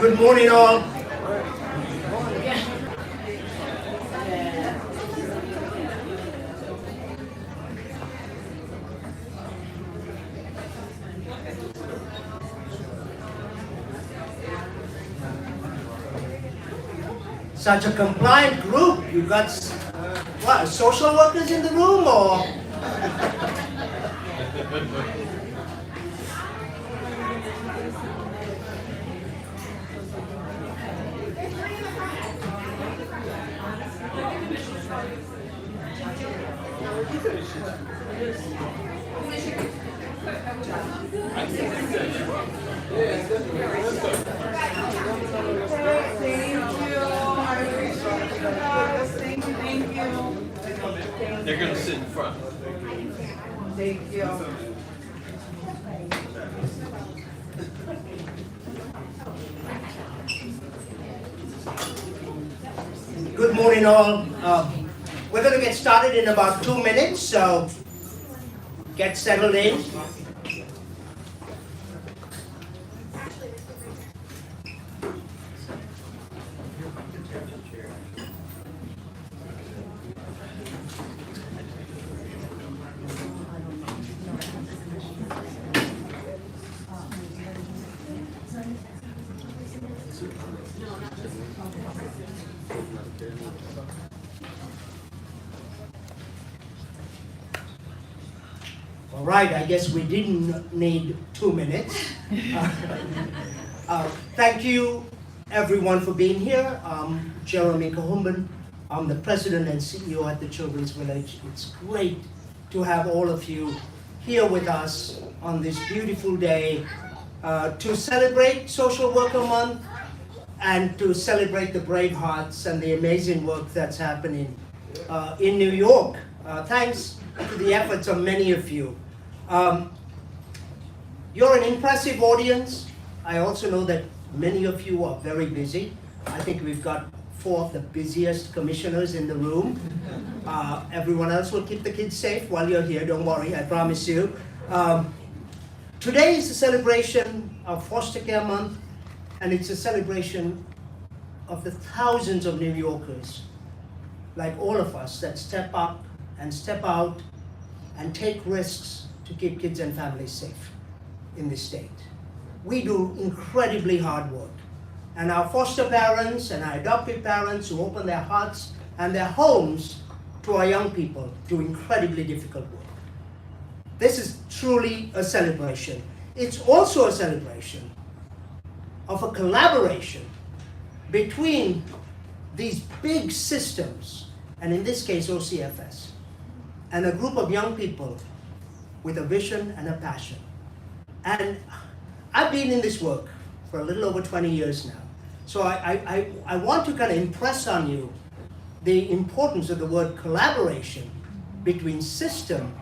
Good morning, all. Such a compliant group. You got what? Social workers in the room, or? They're going to sit in front. Thank you. Good morning, all. We're going to get started in about 2 minutes, so get settled in. All right, I guess we didn't need 2 minutes. Thank you, everyone, for being here. I'm Jeremy Kahumban. I'm the president and CEO at the Children's Village. It's great to have all of you here with us on this beautiful day to celebrate Social Worker Month and to celebrate the Bravehearts and the amazing work that's happening in New York. Thanks to the efforts of many of you. You're an impressive audience. I also know that many of you are very busy. I think we've got 4 of the busiest commissioners in the room. Everyone else will keep the kids safe while you're here, don't worry, I promise you. Today is a celebration of Foster Care Month, and it's a celebration of the thousands of New Yorkers, like all of us, that step up and step out and take risks to keep kids and families safe in this state. We do incredibly hard work. And our foster parents and our adoptive parents who open their hearts and their homes to our young people do incredibly difficult work. This is truly a celebration. It's also a celebration of a collaboration between these big systems, and in this case OCFS, and a group of young people with a vision and a passion. And I've been in this work for a little over 20 years now. So I want to kind of impress on you the importance of the word collaboration between system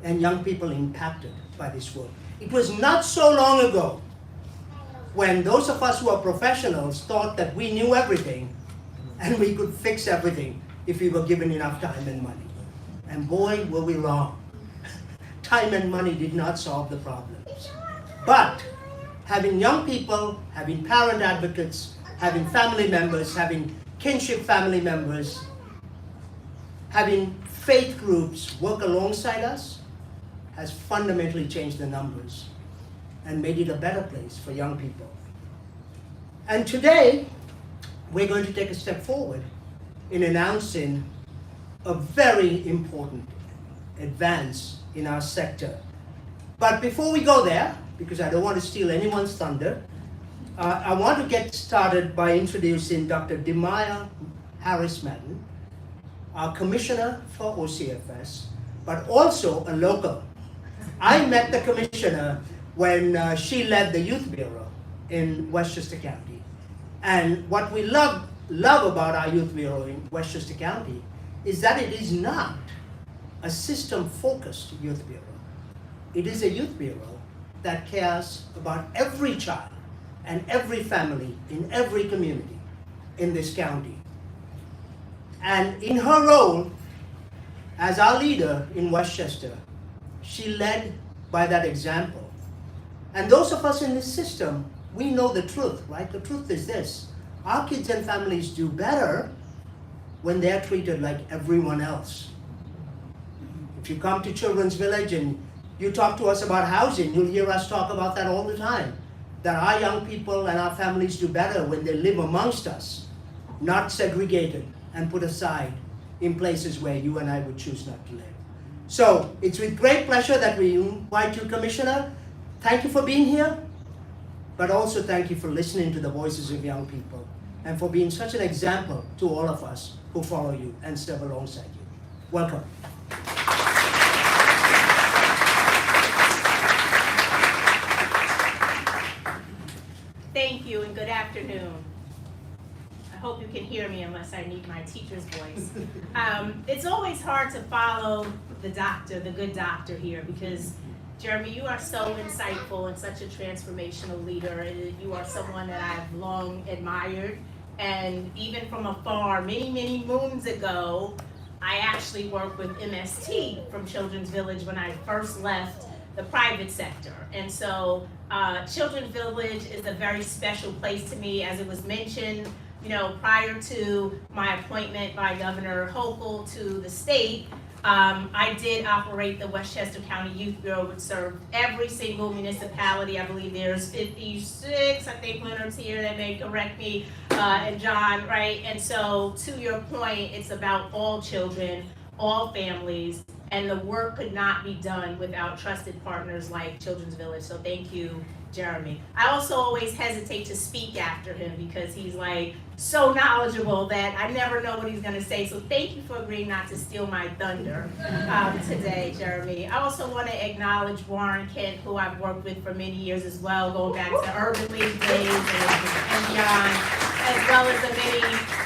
and young people impacted by this work. It was not so long ago when those of us who are professionals thought that we knew everything and we could fix everything if we were given enough time and money. And boy, were we wrong. Time and money did not solve the problems. But having young people, having parent advocates, having family members, having kinship family members, having faith groups work alongside us has fundamentally changed the numbers and made it a better place for young people. And today, we're going to take a step forward in announcing a very important advance in our sector. But before we go there, because I don't want to steal anyone's thunder, I want to get started by introducing Dr. Demaya Harris-Madden, our commissioner for OCFS, but also a local. I met the commissioner when she led the Youth Bureau in Westchester County. And what we love about our Youth Bureau in Westchester County is that it is not a system-focused youth bureau. It is a youth bureau that cares about every child and every family in every community in this county. And in her role as our leader in Westchester, she led by that example. And those of us in this system we know the truth, right? The truth is this: our kids and families do better when they're treated like everyone else. If you come to Children's Village and you talk to us about housing, you'll hear us talk about that all the time. That our young people and our families do better when they live amongst us, not segregated and put aside in places where you and I would choose not to live. So it's with great pleasure that we invite you, Commissioner. Thank you for being here, but also thank you for listening to the voices of young people and for being such an example to all of us who follow you and serve alongside you. Welcome. Thank you and good afternoon. I hope you can hear me unless I need my teacher's voice. It's always hard to follow the doctor, the good doctor here, because Jeremy, you are so insightful and such a transformational leader. You are someone that I've long admired, and even from afar, many, many moons ago, I actually worked with MST from Children's Village when I first left the private sector. And so Children's Village is a very special place to me. As it was mentioned, prior to my appointment by Governor Hochul to the state, I did operate the Westchester County Youth Bureau, which served every single municipality. I believe there's 56, I think Leonard's here that may correct me, and John, right? And so to your point, it's about all children, all families, and the work could not be done without trusted partners like Children's Village. So thank you, Jeremy. I also always hesitate to speak after him because he's like so knowledgeable that I never know what he's gonna say. So thank you for agreeing not to steal my thunder today, Jeremy. I also wanna acknowledge Warren Kent, who I've worked with for many years as well, going back to Urban League days and John, as well as the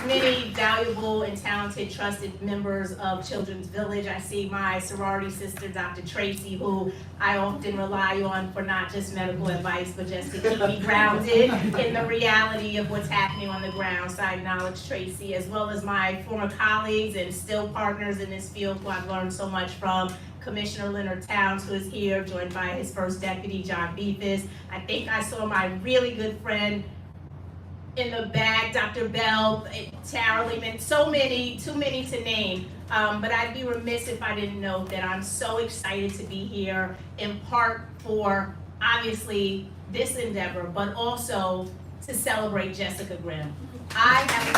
many valuable and talented trusted members of Children's Village. I see my sorority sister, Dr. Tracy, who I often rely on for not just medical advice, but just to keep me grounded in the reality of what's happening on the ground. So I acknowledge Tracy, as well as my former colleagues and still partners in this field who I've learned so much from. Commissioner Leonard Towns, who is here, joined by his first deputy, John Beefus. I think I saw my really good friend in the back, Dr. Bell, Tara Lehman, so many, too many to name. But I'd be remiss if I didn't note that I'm so excited to be here, in part for, obviously, this endeavor, but also to celebrate Jessica Grimm. I have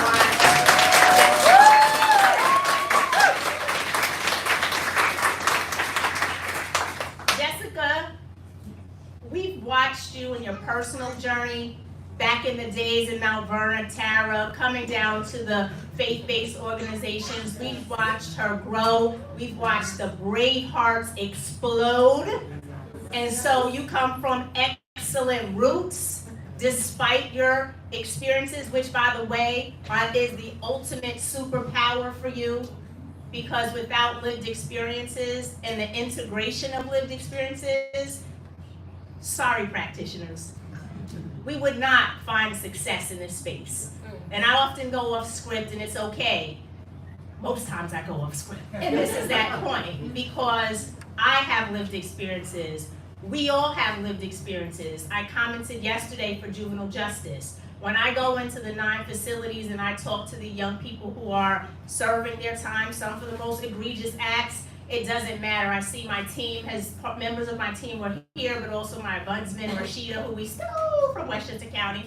watched Jessica, we've watched you in your personal journey, back in the days in Mount Vernon, Tara, coming down to the faith-based organizations. We've watched her grow. We've watched the Bravehearts explode. And so you come from excellent roots, despite your experiences, which, by the way, is the ultimate superpower for you, because without lived experiences and the integration of lived experiences, sorry, practitioners, we would not find success in this space. And I often go off script, and it's okay. Most times I go off script. And this is that point, because I have lived experiences. We all have lived experiences. I commented yesterday for juvenile justice. When I go into the 9 facilities and I talk to the young people who are serving their time, some for the most egregious acts, it doesn't matter. I see my team members of my team were here, but also my budsman, Rashida, who we stole from Westchester County.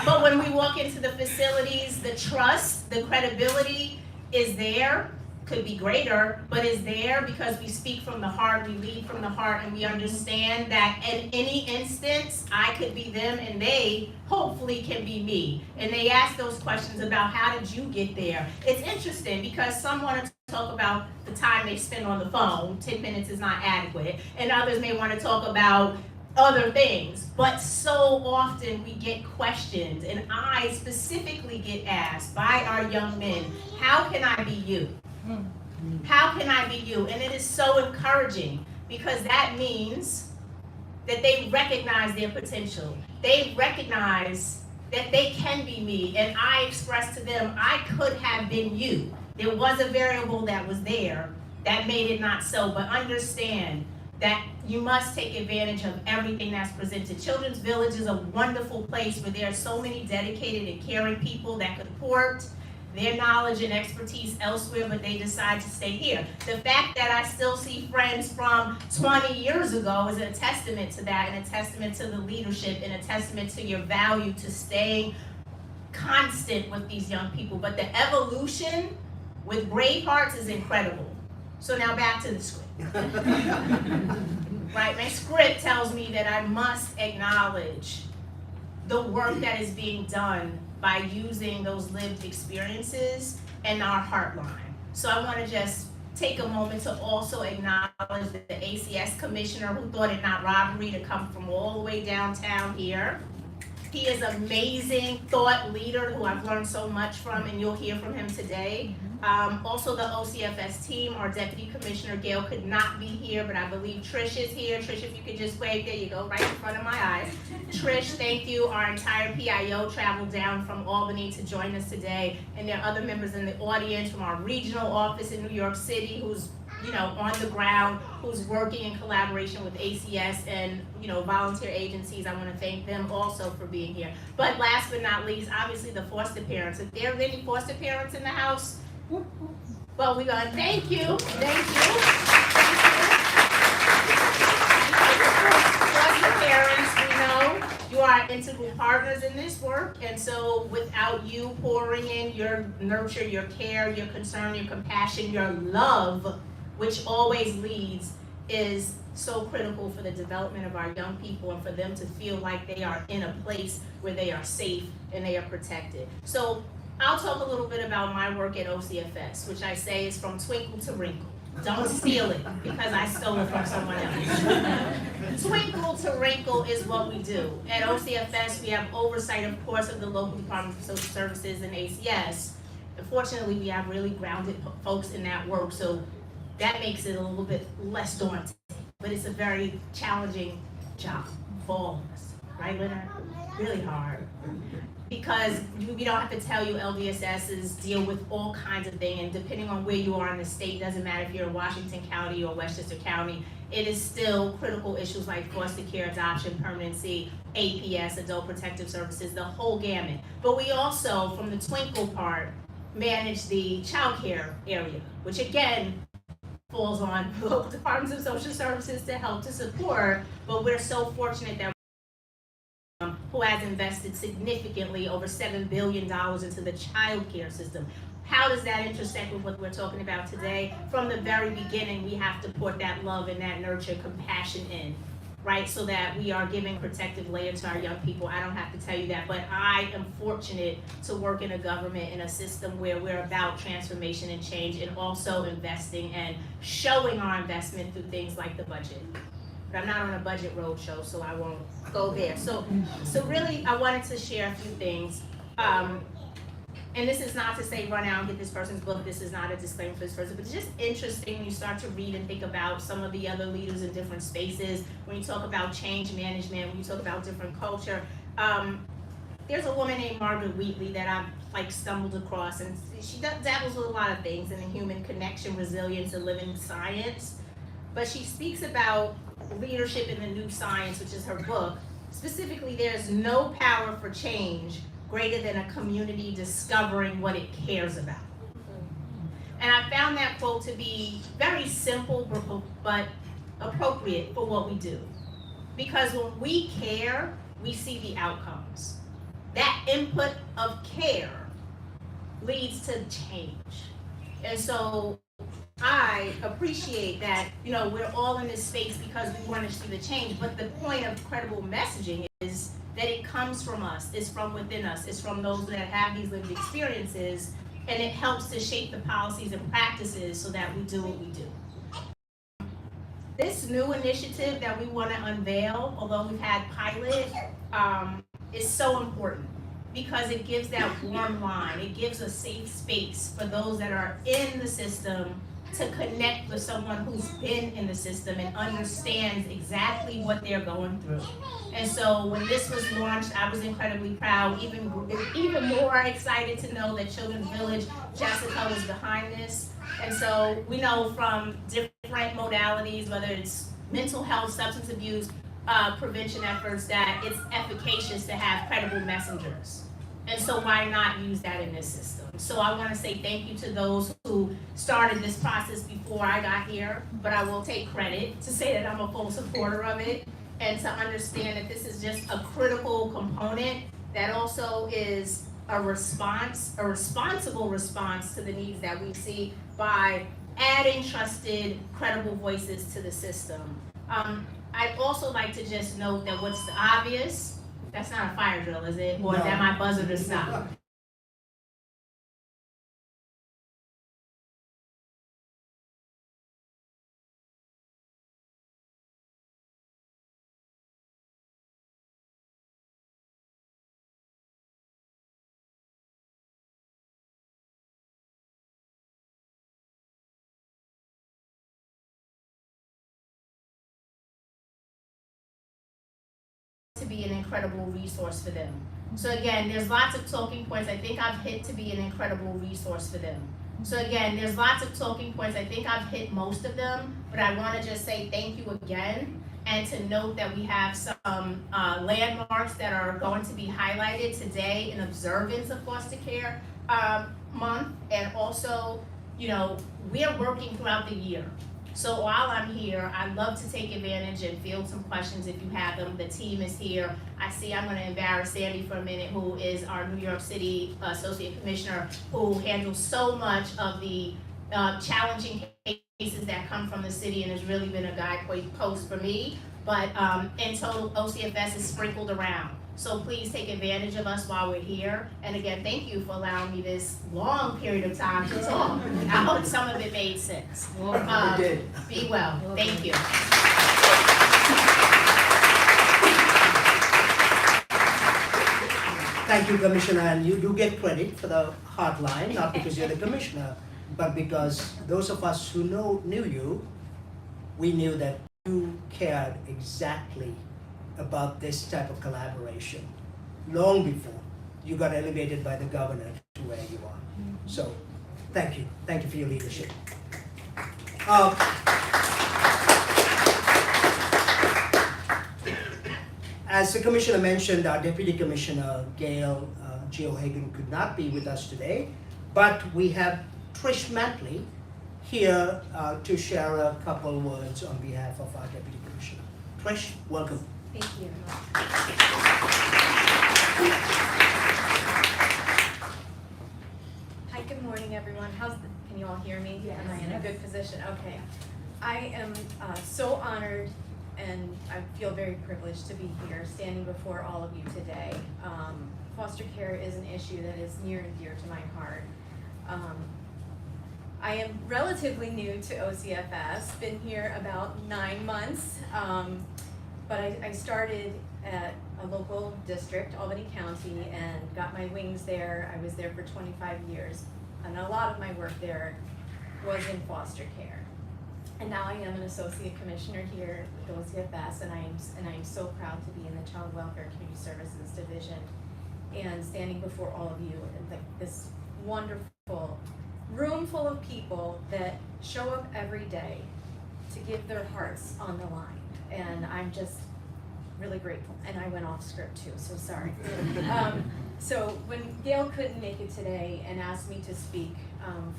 But when we walk into the facilities, the trust, the credibility is there. Could be greater, but is there because we speak from the heart, we lead from the heart, and we understand that in any instance, I could be them and they hopefully can be me. And they ask those questions about how did you get there? It's interesting because some want to talk about the time they spend on the phone, 10 minutes is not adequate, and others may want to talk about other things, but so often we get questions, and I specifically get asked by our young men, how can I be you? How can I be you? And it is so encouraging because that means that they recognize their potential. They recognize that they can be me, and I express to them, I could have been you. There was a variable that was there that made it not so, but understand that you must take advantage of everything that's presented. Children's Village is a wonderful place where there are so many dedicated and caring people that could port their knowledge and expertise elsewhere, but they decide to stay here. The fact that I still see friends from 20 years ago is a testament to that, and a testament to the leadership, and a testament to your value to staying constant with these young people. But the evolution with Bravehearts is incredible. So now back to the script. Right, my script tells me that I must acknowledge the work that is being done by using those lived experiences and our Heartline. So I want to just take a moment to also acknowledge the ACS commissioner who thought it not robbery to come from all the way downtown here. He is an amazing thought leader who I've learned so much from, and you'll hear from him today. Also the OCFS team, our Deputy Commissioner Gail could not be here, but I believe Trish is here. Trish, if you could just wave, there you go, right in front of my eyes. Trish, thank you. Our entire PIO traveled down from Albany to join us today, and there are other members in the audience from our regional office in New York City who's on the ground, who's working in collaboration with ACS and, volunteer agencies. I want to thank them also for being here. But last but not least, obviously the foster parents. If there are any foster parents in the house, well, we're going to thank you. Thank you. Foster parents, we know you are integral partners in this work, and so without you pouring in your nurture, your care, your concern, your compassion, your love, which always leads, is so critical for the development of our young people and for them to feel like they are in a place where they are safe and they are protected. So I'll talk a little bit about my work at OCFS, which I say is from twinkle to wrinkle. Don't steal it because I stole it from someone else. Twinkle to wrinkle is what we do. At OCFS, we have oversight, of course, of the local Department of Social Services and ACS. Unfortunately, we have really grounded folks in that work, so that makes it a little bit less daunting. But it's a very challenging job for all of us, right, Leonard? Really hard. Because we don't have to tell you LDSSs deal with all kinds of things, and depending on where you are in the state, doesn't matter if you're in Washington County or Westchester County, it is still critical issues like foster care, adoption, permanency, APS, adult protective services, the whole gamut. But we also, from the twinkle part, manage the child care area, which again, falls on local departments of social services to help to support, but we're so fortunate that who has invested significantly over $7 billion into the child care system. How does that intersect with what we're talking about today? From the very beginning, we have to put that love and that nurture, compassion in, right? So that we are giving protective layer to our young people. I don't have to tell you that, but I am fortunate to work in a government, in a system where we're about transformation and change, and also investing and showing our investment through things like the budget. But I'm not on a budget roadshow, so I won't go there. So really, I wanted to share a few things. And this is not to say run out and get this person's book. This is not a disclaimer for this person, but it's just interesting when you start to read and think about some of the other leaders in different spaces. When you talk about change management, when you talk about different culture. There's a woman named Margaret Wheatley that I've stumbled across, and she dabbles with a lot of things in the human connection, resilience, and living science. But she speaks about leadership in the new science, which is her book. Specifically, there's no power for change greater than a community discovering what it cares about. And I found that quote to be very simple but appropriate for what we do. Because when we care, we see the outcomes. That input of care leads to change. And so I appreciate that, we're all in this space because we want to see the change, but the point of credible messaging is that it comes from us, it's from within us, it's from those that have these lived experiences, and it helps to shape the policies and practices so that we do what we do. This new initiative that we want to unveil, although we've had pilot, is so important because it gives that warm line, it gives a safe space for those that are in the system to connect with someone who's been in the system and understands exactly what they're going through. And so when this was launched, I was incredibly proud, even more excited to know that Children's Village, Jessica was behind this. And so we know from different modalities, whether it's mental health, substance abuse prevention efforts, that it's efficacious to have credible messengers. And so why not use that in this system? So I want to say thank you to those who started this process before I got here, but I will take credit to say that I'm a full supporter of it, and to understand that this is just a critical component that also is a response, a responsible response to the needs that we see by adding trusted, credible voices to the system. I'd also like to just note that what's obvious, that's not a fire drill, is it? Or is that my buzzer to stop? To be an incredible resource for them. So again, there's lots of talking points. I think I've hit to be an incredible resource for them. So again, there's lots of talking points. I think I've hit most of them, but I want to just say thank you again, and to note that we have some landmarks that are going to be highlighted today in observance of Foster Care Month, and also, you know, we're working throughout the year. So while I'm here, I'd love to take advantage and field some questions if you have them. The team is here. I see I'm going to embarrass Sandy for a minute, who is our New York City Associate Commissioner, who handles so much of the challenging cases that come from the city, and has really been a guidepost for me. But in total, OCFS is sprinkled around. So please take advantage of us while we're here. And again, thank you for allowing me this long period of time to talk. I hope some of it made sense. It did. Be well. Thank you. Thank you, Commissioner, and you do get credit for the Heartline, not because you're the commissioner, but because those of us who knew you, we knew that you cared exactly about this type of collaboration long before you got elevated by the governor to where you are. So, thank you. Thank you for your leadership. As the commissioner mentioned, our Deputy Commissioner, Gail Geohagan, could not be with us today, but we have Trish Matley here to share a couple words on behalf of our Deputy Commissioner. Trish, welcome. Thank you. Hi, good morning, everyone. Can you all hear me? Yes. Am I in a good position? Okay. I am so honored, and I feel very privileged to be here standing before all of you today. Foster care is an issue that is near and dear to my heart. I am relatively new to OCFS, been here about 9 months. But I started at a local district, Albany County, and got my wings there. I was there for 25 years, and a lot of my work there was in foster care. And now I am an associate commissioner here with OCFS, and I am so proud to be in the Child Welfare Community Services Division, and standing before all of you in this wonderful room full of people that show up every day to give their hearts on the line. And I'm just really grateful. And I went off script too, so sorry. So when Gail couldn't make it today and asked me to speak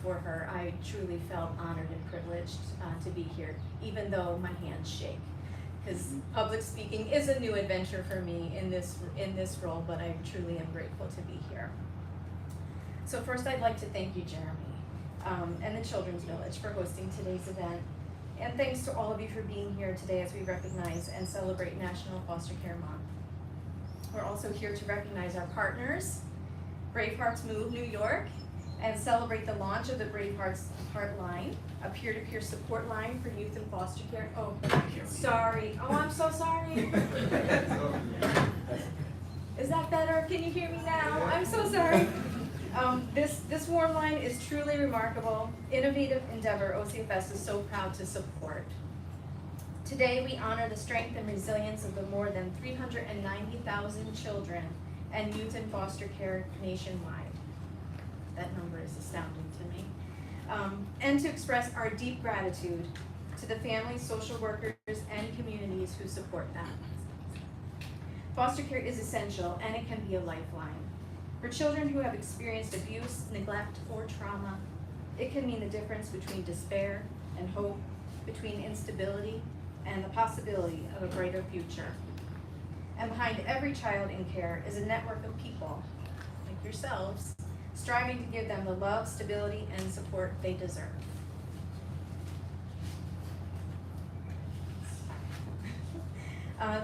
for her, I truly felt honored and privileged to be here, even though my hands shake. Because public speaking is a new adventure for me in this role, but I truly am grateful to be here. So first I'd like to thank you, Jeremy, and the Children's Village for hosting today's event. And thanks to all of you for being here today as we recognize and celebrate National Foster Care Month. We're also here to recognize our partners, Bravehearts M.O.V.E. New York, and celebrate the launch of the Bravehearts Heartline, a peer-to-peer support line for youth in foster care. Oh, sorry. Oh, I'm so sorry. Is that better? Can you hear me now? I'm so sorry. This warm line is truly remarkable, innovative endeavor OCFS is so proud to support. Today we honor the strength and resilience of the more than 390,000 children and youth in foster care nationwide. That number is astounding to me. And to express our deep gratitude to the families, social workers, and communities who support them. Foster care is essential, and it can be a lifeline. For children who have experienced abuse, neglect, or trauma, it can mean the difference between despair and hope, between instability and the possibility of a brighter future. And behind every child in care is a network of people, like yourselves, striving to give them the love, stability, and support they deserve.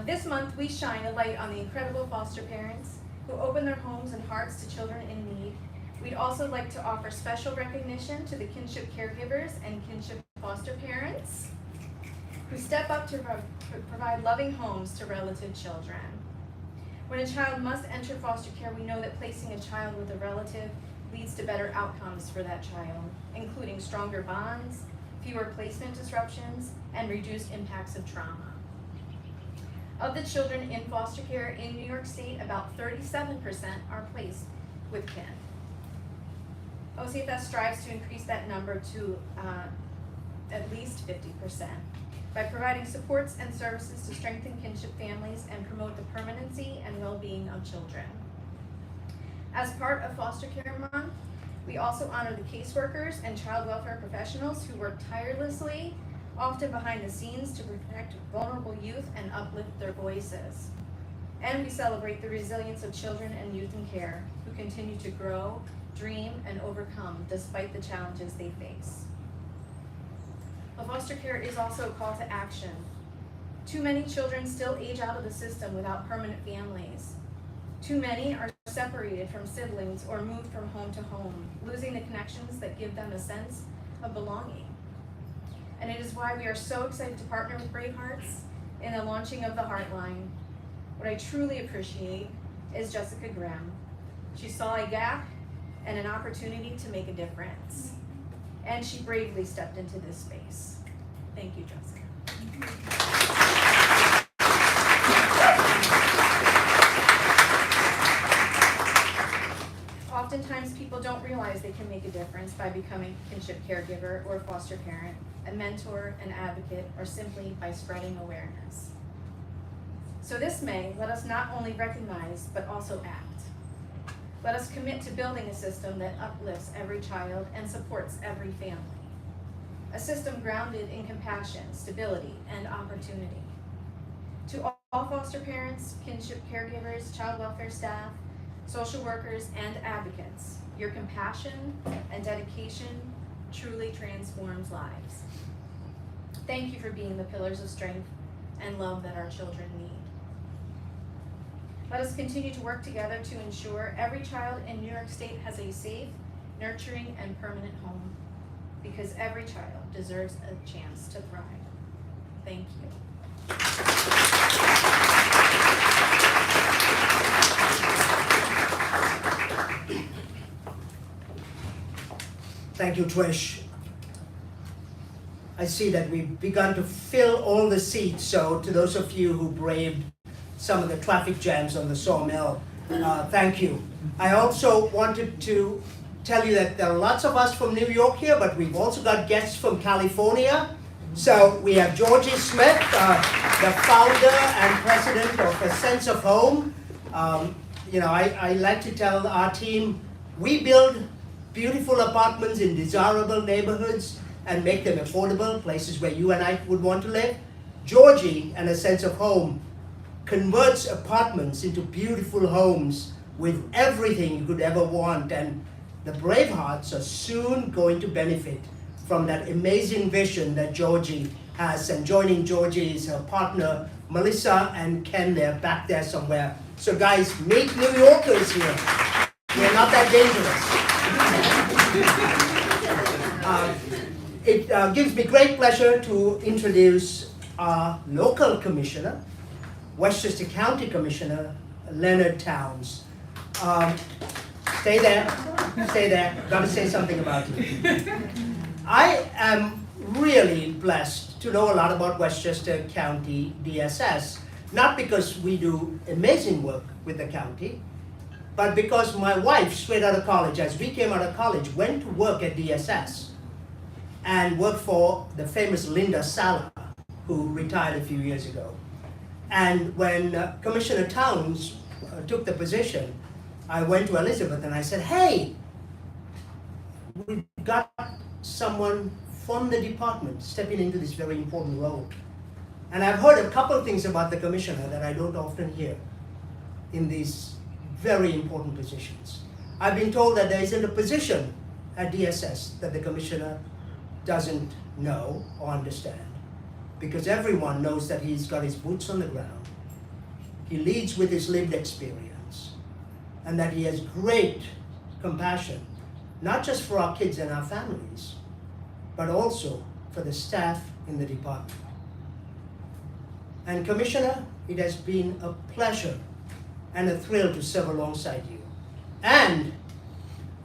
This month, we shine a light on the incredible foster parents who open their homes and hearts to children in need. We'd also like to offer special recognition to the kinship caregivers and kinship foster parents who step up to provide loving homes to relative children. When a child must enter foster care, we know that placing a child with a relative leads to better outcomes for that child, including stronger bonds, fewer placement disruptions, and reduced impacts of trauma. Of the children in foster care in New York State, about 37% are placed with kin. OCFS strives to increase that number to at least 50% by providing supports and services to strengthen kinship families and promote the permanency and well-being of children. As part of Foster Care Month, we also honor the caseworkers and child welfare professionals who work tirelessly, often behind the scenes, to protect vulnerable youth and uplift their voices. And we celebrate the resilience of children and youth in care who continue to grow, dream, and overcome despite the challenges they face. But foster care is also a call to action. Too many children still age out of the system without permanent families. Too many are separated from siblings or moved from home to home, losing the connections that give them a sense of belonging. And it is why we are so excited to partner with Bravehearts in the launching of the Heartline. What I truly appreciate is Jessica Grimm. She saw a gap and an opportunity to make a difference. And she bravely stepped into this space. Thank you, Jessica. Oftentimes, people don't realize they can make a difference by becoming a kinship caregiver or foster parent, a mentor, an advocate, or simply by spreading awareness. So this May, let us not only recognize, but also act. Let us commit to building a system that uplifts every child and supports every family. A system grounded in compassion, stability, and opportunity. To all foster parents, kinship caregivers, child welfare staff, social workers, and advocates, your compassion and dedication truly transforms lives. Thank you for being the pillars of strength and love that our children need. Let us continue to work together to ensure every child in New York State has a safe, nurturing, and permanent home, because every child deserves a chance to thrive. Thank you. Thank you, Trish. I see that we've begun to fill all the seats, so to those of you who braved some of the traffic jams on the Sawmill, thank you. I also wanted to tell you that there are lots of us from New York here, but we've also got guests from California. So we have Georgie Smith, the founder and president of A Sense of Home. I like to tell our team, we build beautiful apartments in desirable neighborhoods and make them affordable, places where you and I would want to live. Georgie and A Sense of Home converts apartments into beautiful homes with everything you could ever want, and the Bravehearts are soon going to benefit from that amazing vision that Georgie has, and joining Georgie is her partner Melissa and Ken. They're back there somewhere. So guys, meet New Yorkers here. We're not that dangerous. It gives me great pleasure to introduce our local commissioner, Westchester County Commissioner Leonard Towns. Stay there, got to say something about you. I am really blessed to know a lot about Westchester County DSS, not because we do amazing work with the county, but because my wife, straight out of college, as we came out of college, went to work at DSS. and worked for the famous Linda Sala, who retired a few years ago. And when Commissioner Towns took the position, I went to Elizabeth and I said, hey, we've got someone from the department stepping into this very important role. And I've heard a couple of things about the commissioner that I don't often hear in these very important positions. I've been told that there isn't a position at DSS that the commissioner doesn't know or understand, because everyone knows that he's got his boots on the ground, he leads with his lived experience, and that he has great compassion, not just for our kids and our families, but also for the staff in the department. And Commissioner, it has been a pleasure and a thrill to serve alongside you. And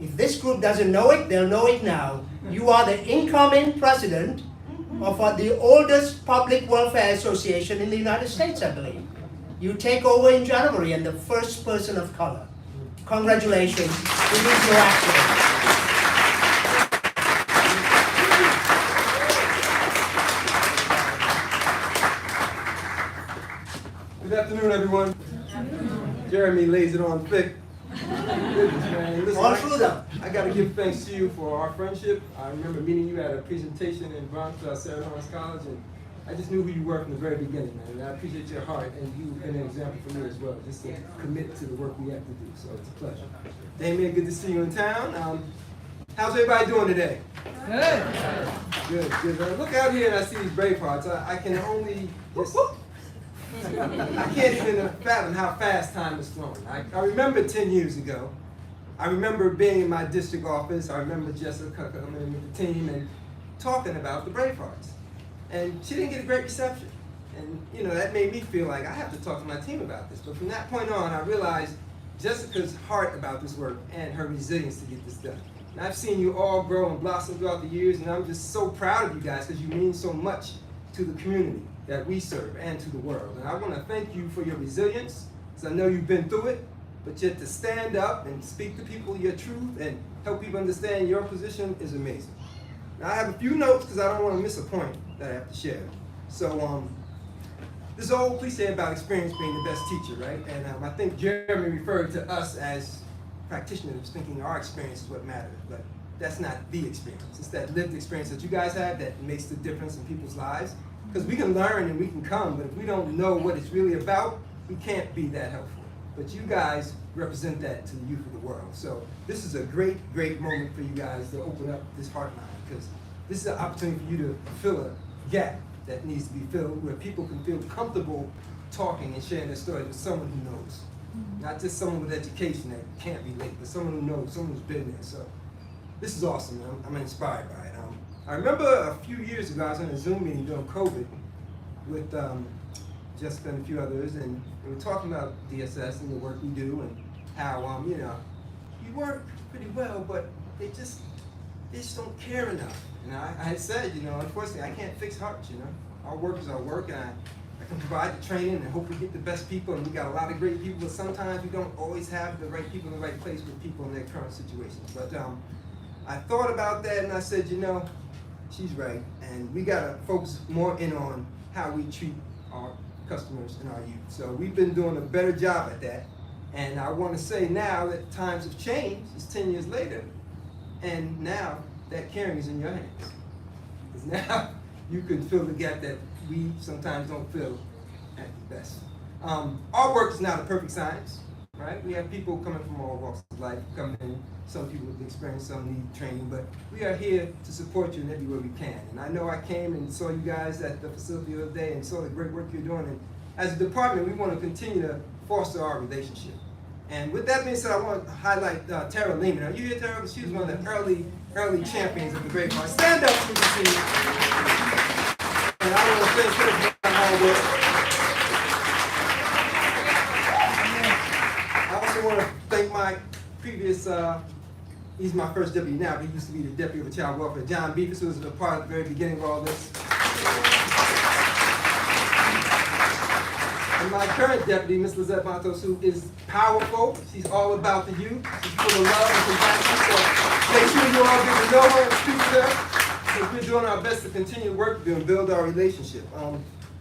if this group doesn't know it, they'll know it now. You are the incoming president of the oldest public welfare association in the United States, I believe. You take over in January and the first person of color. Congratulations. We need your action. Good afternoon, everyone. Jeremy lays it on thick. Goodness, man. Listen, All through them. I got to give thanks to you for our friendship. I remember meeting you at a presentation in Bronx, Sarah Lawrence College, and I just knew who you were from the very beginning, man. And I appreciate your heart, and you've been an example for me as well, just to commit to the work we have to do. So it's a pleasure. Damien, good to see you in town. How's everybody doing today? Good. Good. Look out here and I see these Bravehearts. I can only just... I can't even fathom how fast time is flowing. I remember 10 years ago, I remember being in my district office, I remember Jessica coming in with the team and talking about the Bravehearts. And she didn't get a great reception. And you know, that made me feel like I have to talk to my team about this. But from that point on, I realized Jessica's heart about this work and her resilience to get this done. And I've seen you all grow and blossom throughout the years, and I'm just so proud of you guys because you mean so much to the community that we serve and to the world. And I want to thank you for your resilience, because I know you've been through it, but yet to stand up and speak to people your truth and help people understand your position is amazing. Now I have a few notes because I don't want to miss a point that I have to share. So this old cliche about experience being the best teacher, right? And I think Jeremy referred to us as practitioners thinking our experience is what matters, but that's not the experience. It's that lived experience that you guys have that makes the difference in people's lives. Because we can learn and we can come, but if we don't know what it's really about, we can't be that helpful. But you guys represent that to the youth of the world. So this is a great, great moment for you guys to open up this Heartline, because this is an opportunity for you to fill a gap that needs to be filled, where people can feel comfortable talking and sharing their stories with someone who knows. Not just someone with education that can't relate, but someone who knows, someone who's been there. So this is awesome, man. I'm inspired by it. I remember a few years ago, I was in a Zoom meeting during COVID with Jessica and a few others, and we were talking about DSS and the work we do, and how, you know, you work pretty well, but they just don't care enough. And I had said, you know, unfortunately, I can't fix hearts, you know. Our work is our work, and I can provide the training and hope we get the best people, and we got a lot of great people, but sometimes we don't always have the right people in the right place with people in their current situations. But I thought about that, and I said, you know, she's right, and we gotta focus more in on how we treat our customers and our youth. So we've been doing a better job at that, and I want to say now that times have changed. It's 10 years later, and now that caring is in your hands. Because now you can fill the gap that we sometimes don't fill at the best. Our work is not a perfect science, right? We have people coming from all walks of life, coming in. Some people with experience, some need training, but we are here to support you in every way we can. And I know I came and saw you guys at the facility the other day and saw the great work you're doing. And as a department, we want to continue to foster our relationship. And with that being said, I want to highlight Tara Lehman. Are you here, Tara? She was one of the early champions of the Bravehearts. Stand up so we can see you. And I want to thank her for her hard work. I also want to thank my previous, he's my first deputy now, but he used to be the deputy of child welfare, John Beefus, who was a part of the very beginning of all this. And my current deputy, Ms. Lizette Matos, who is powerful. She's all about the youth. She's full of love and compassion. So make sure you all get to know her and speak to her. we're doing our best to continue to work with you and build our relationship.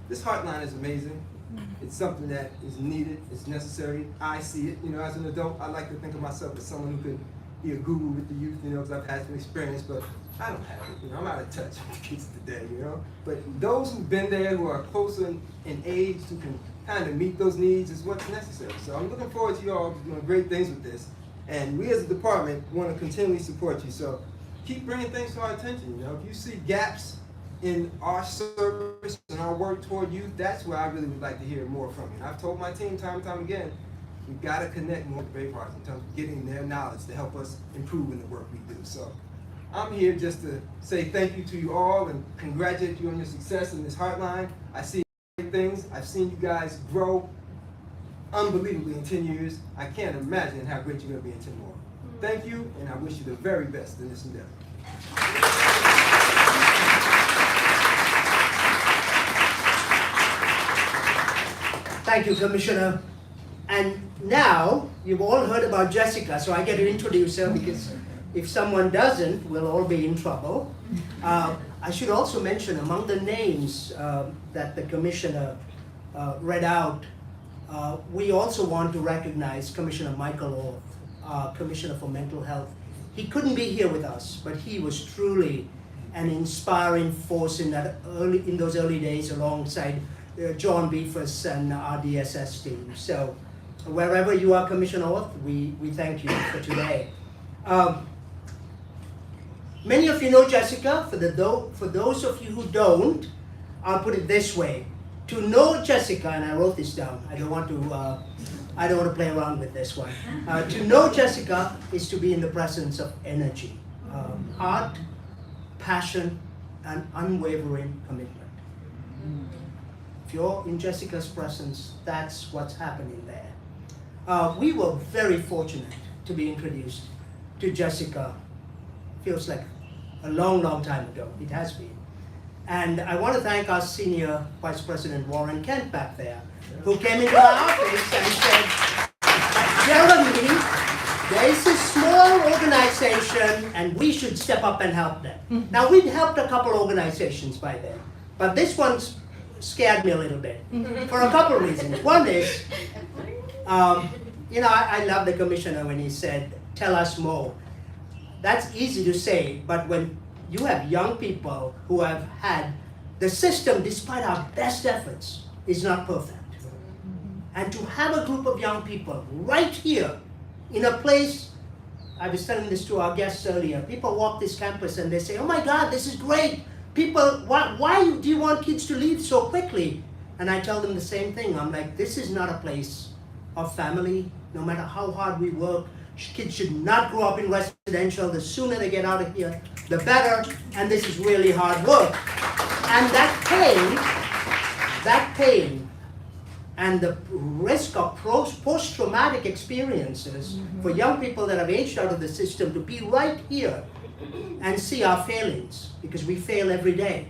This Heartline is amazing. It's something that is needed, it's necessary. I see it. You know, as an adult, I like to think of myself as someone who could be a guru with the youth, you know, because I've had some experience, but I don't have it. You know, I'm out of touch with the kids today, you know. But those who've been there, who are closer in age, who can kind of meet those needs is what's necessary. So I'm looking forward to you all doing great things with this. And we as a department want to continually support you. So keep bringing things to our attention. You know, if you see gaps in our service and our work toward youth, that's where I really would like to hear more from you. And I've told my team time and time again, we've got to connect more with Bravehearts in terms of getting their knowledge to help us improve in the work we do. So I'm here just to say thank you to you all and congratulate you on your success in this Heartline. I see great things. I've seen you guys grow unbelievably in 10 years. I can't imagine how great you're going to be in 10 more. Thank you, and I wish you the very best in this endeavor. Thank you, Commissioner. And now, you've all heard about Jessica, so I get to introduce her because if someone doesn't, we'll all be in trouble. I should also mention among the names that the Commissioner read out, we also want to recognize Commissioner Michael O.F., Commissioner for Mental Health. He couldn't be here with us, but he was truly an inspiring force in those early days alongside John Beefus and our DSS team. So wherever you are, Commissioner O.F., we thank you for today. Many of you know Jessica. For those of you who don't, I'll put it this way. To know Jessica, and I wrote this down, I don't want to play around with this one. To know Jessica is to be in the presence of energy, heart, passion, and unwavering commitment. If you're in Jessica's presence, that's what's happening there. We were very fortunate to be introduced to Jessica. Feels like a long, long time ago. It has been. And I want to thank our Senior Vice President Warren Kent back there, who came into our office and said, Jeremy, there is a small organization and we should step up and help them. Now, we'd helped a couple organizations by then, but this one's scared me a little bit for a couple of reasons. One is, I love the Commissioner when he said, tell us more. That's easy to say, but when you have young people who have had the system, despite our best efforts, is not perfect. And to have a group of young people right here in a place, I was telling this to our guests earlier, people walk this campus and they say, oh my God, this is great. People, why do you want kids to leave so quickly? And I tell them the same thing. I'm like, this is not a place of family. No matter how hard we work, kids should not grow up in residential. The sooner they get out of here, the better. And this is really hard work. And that pain, and the risk of post-traumatic experiences for young people that have aged out of the system to be right here and see our failings, because we fail every day,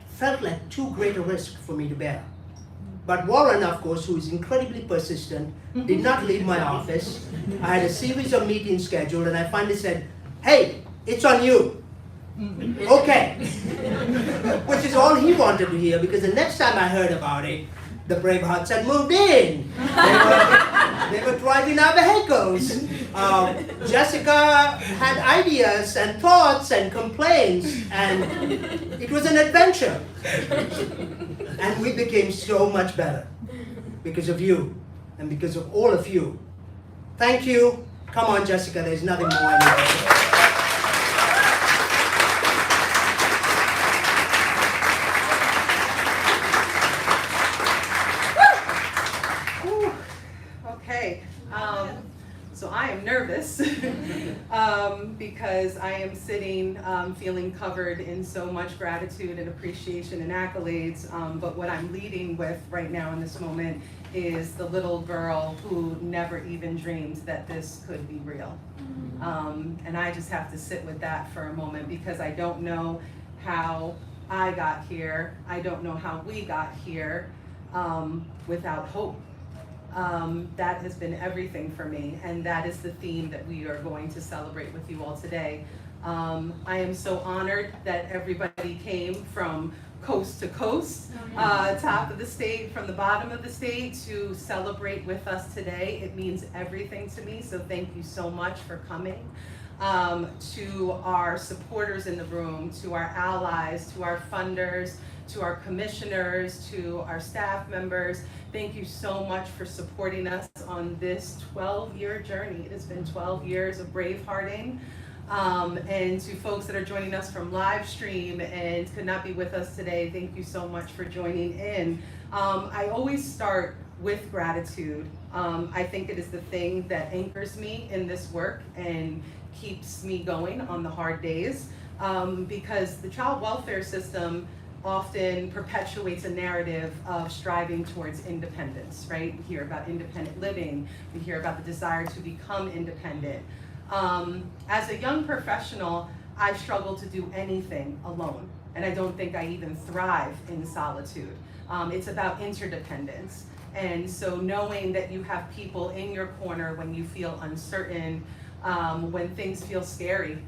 felt like too great a risk for me to bear. But Warren, of course, who is incredibly persistent, did not leave my office. I had a series of meetings scheduled, and I finally said, hey, it's on you. Okay. Which is all he wanted to hear, because the next time I heard about it, the Bravehearts had moved in. They were driving our vehicles. Jessica had ideas and thoughts and complaints, and it was an adventure. And we became so much better because of you and because of all of you. Thank you. Come on, Jessica, there's nothing more I need to say. Okay, so I am nervous because I am sitting feeling covered in so much gratitude and appreciation and accolades, but what I'm leading with right now in this moment is the little girl who never even dreamed that this could be real. And I just have to sit with that for a moment, because I don't know how I got here. I don't know how we got here without hope. That has been everything for me, and that is the theme that we are going to celebrate with you all today. I am so honored that everybody came from coast to coast, top of the state, from the bottom of the state, to celebrate with us today. It means everything to me, so thank you so much for coming. To our supporters in the room, to our allies, to our funders, to our commissioners, to our staff members, thank you so much for supporting us on this 12-year journey. It has been 12 years of Bravehearting. And to folks that are joining us from live stream and could not be with us today, thank you so much for joining in. I always start with gratitude. I think it is the thing that anchors me in this work and keeps me going on the hard days, because the child welfare system often perpetuates a narrative of striving towards independence, right? We hear about independent living, we hear about the desire to become independent. As a young professional, I struggle to do anything alone, and I don't think I even thrive in solitude. It's about interdependence. And so knowing that you have people in your corner when you feel uncertain, when things feel scary,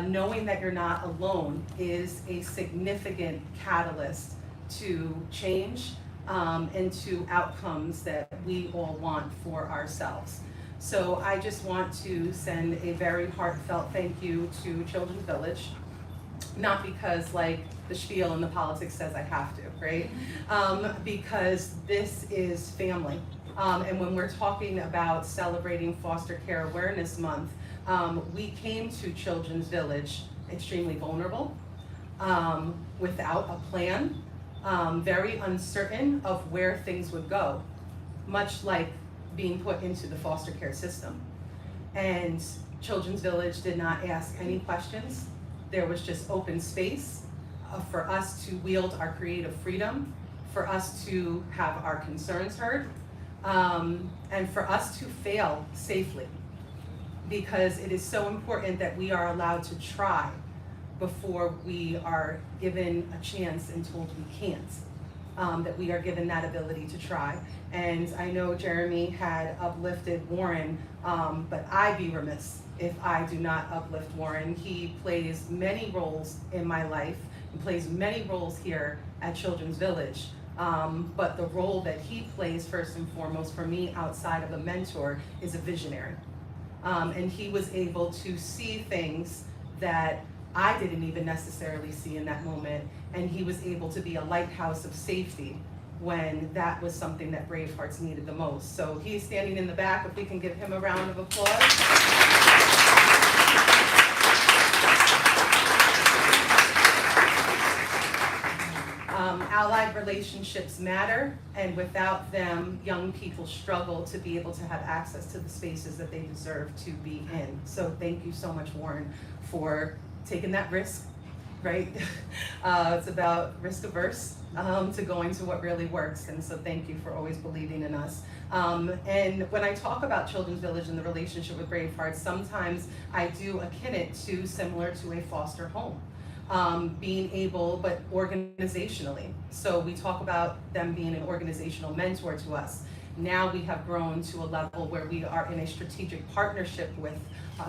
knowing that you're not alone is a significant catalyst to change and to outcomes that we all want for ourselves. So I just want to send a very heartfelt thank you to Children's Village, not because like the spiel in the politics says I have to, right? Because this is family. And when we're talking about celebrating Foster Care Awareness Month, we came to Children's Village extremely vulnerable, without a plan, very uncertain of where things would go, much like being put into the foster care system. And Children's Village did not ask any questions. There was just open space for us to wield our creative freedom, for us to have our concerns heard, and for us to fail safely. Because it is so important that we are allowed to try before we are given a chance and told we can't, that we are given that ability to try. And I know Jeremy had uplifted Warren, but I'd be remiss if I do not uplift Warren. He plays many roles in my life, he plays many roles here at Children's Village. But the role that he plays first and foremost for me outside of a mentor is a visionary. And he was able to see things that I didn't even necessarily see in that moment. And he was able to be a lighthouse of safety when that was something that Bravehearts needed the most. So he's standing in the back, if we can give him a round of applause. Allied relationships matter, and without them, young people struggle to be able to have access to the spaces that they deserve to be in. So thank you so much, Warren, for taking that risk, right? It's about risk averse to going to what really works, and so thank you for always believing in us. And when I talk about Children's Village and the relationship with Bravehearts, sometimes I do akin it to similar to a foster home. Being able, but organizationally. So we talk about them being an organizational mentor to us. Now we have grown to a level where we are in a strategic partnership with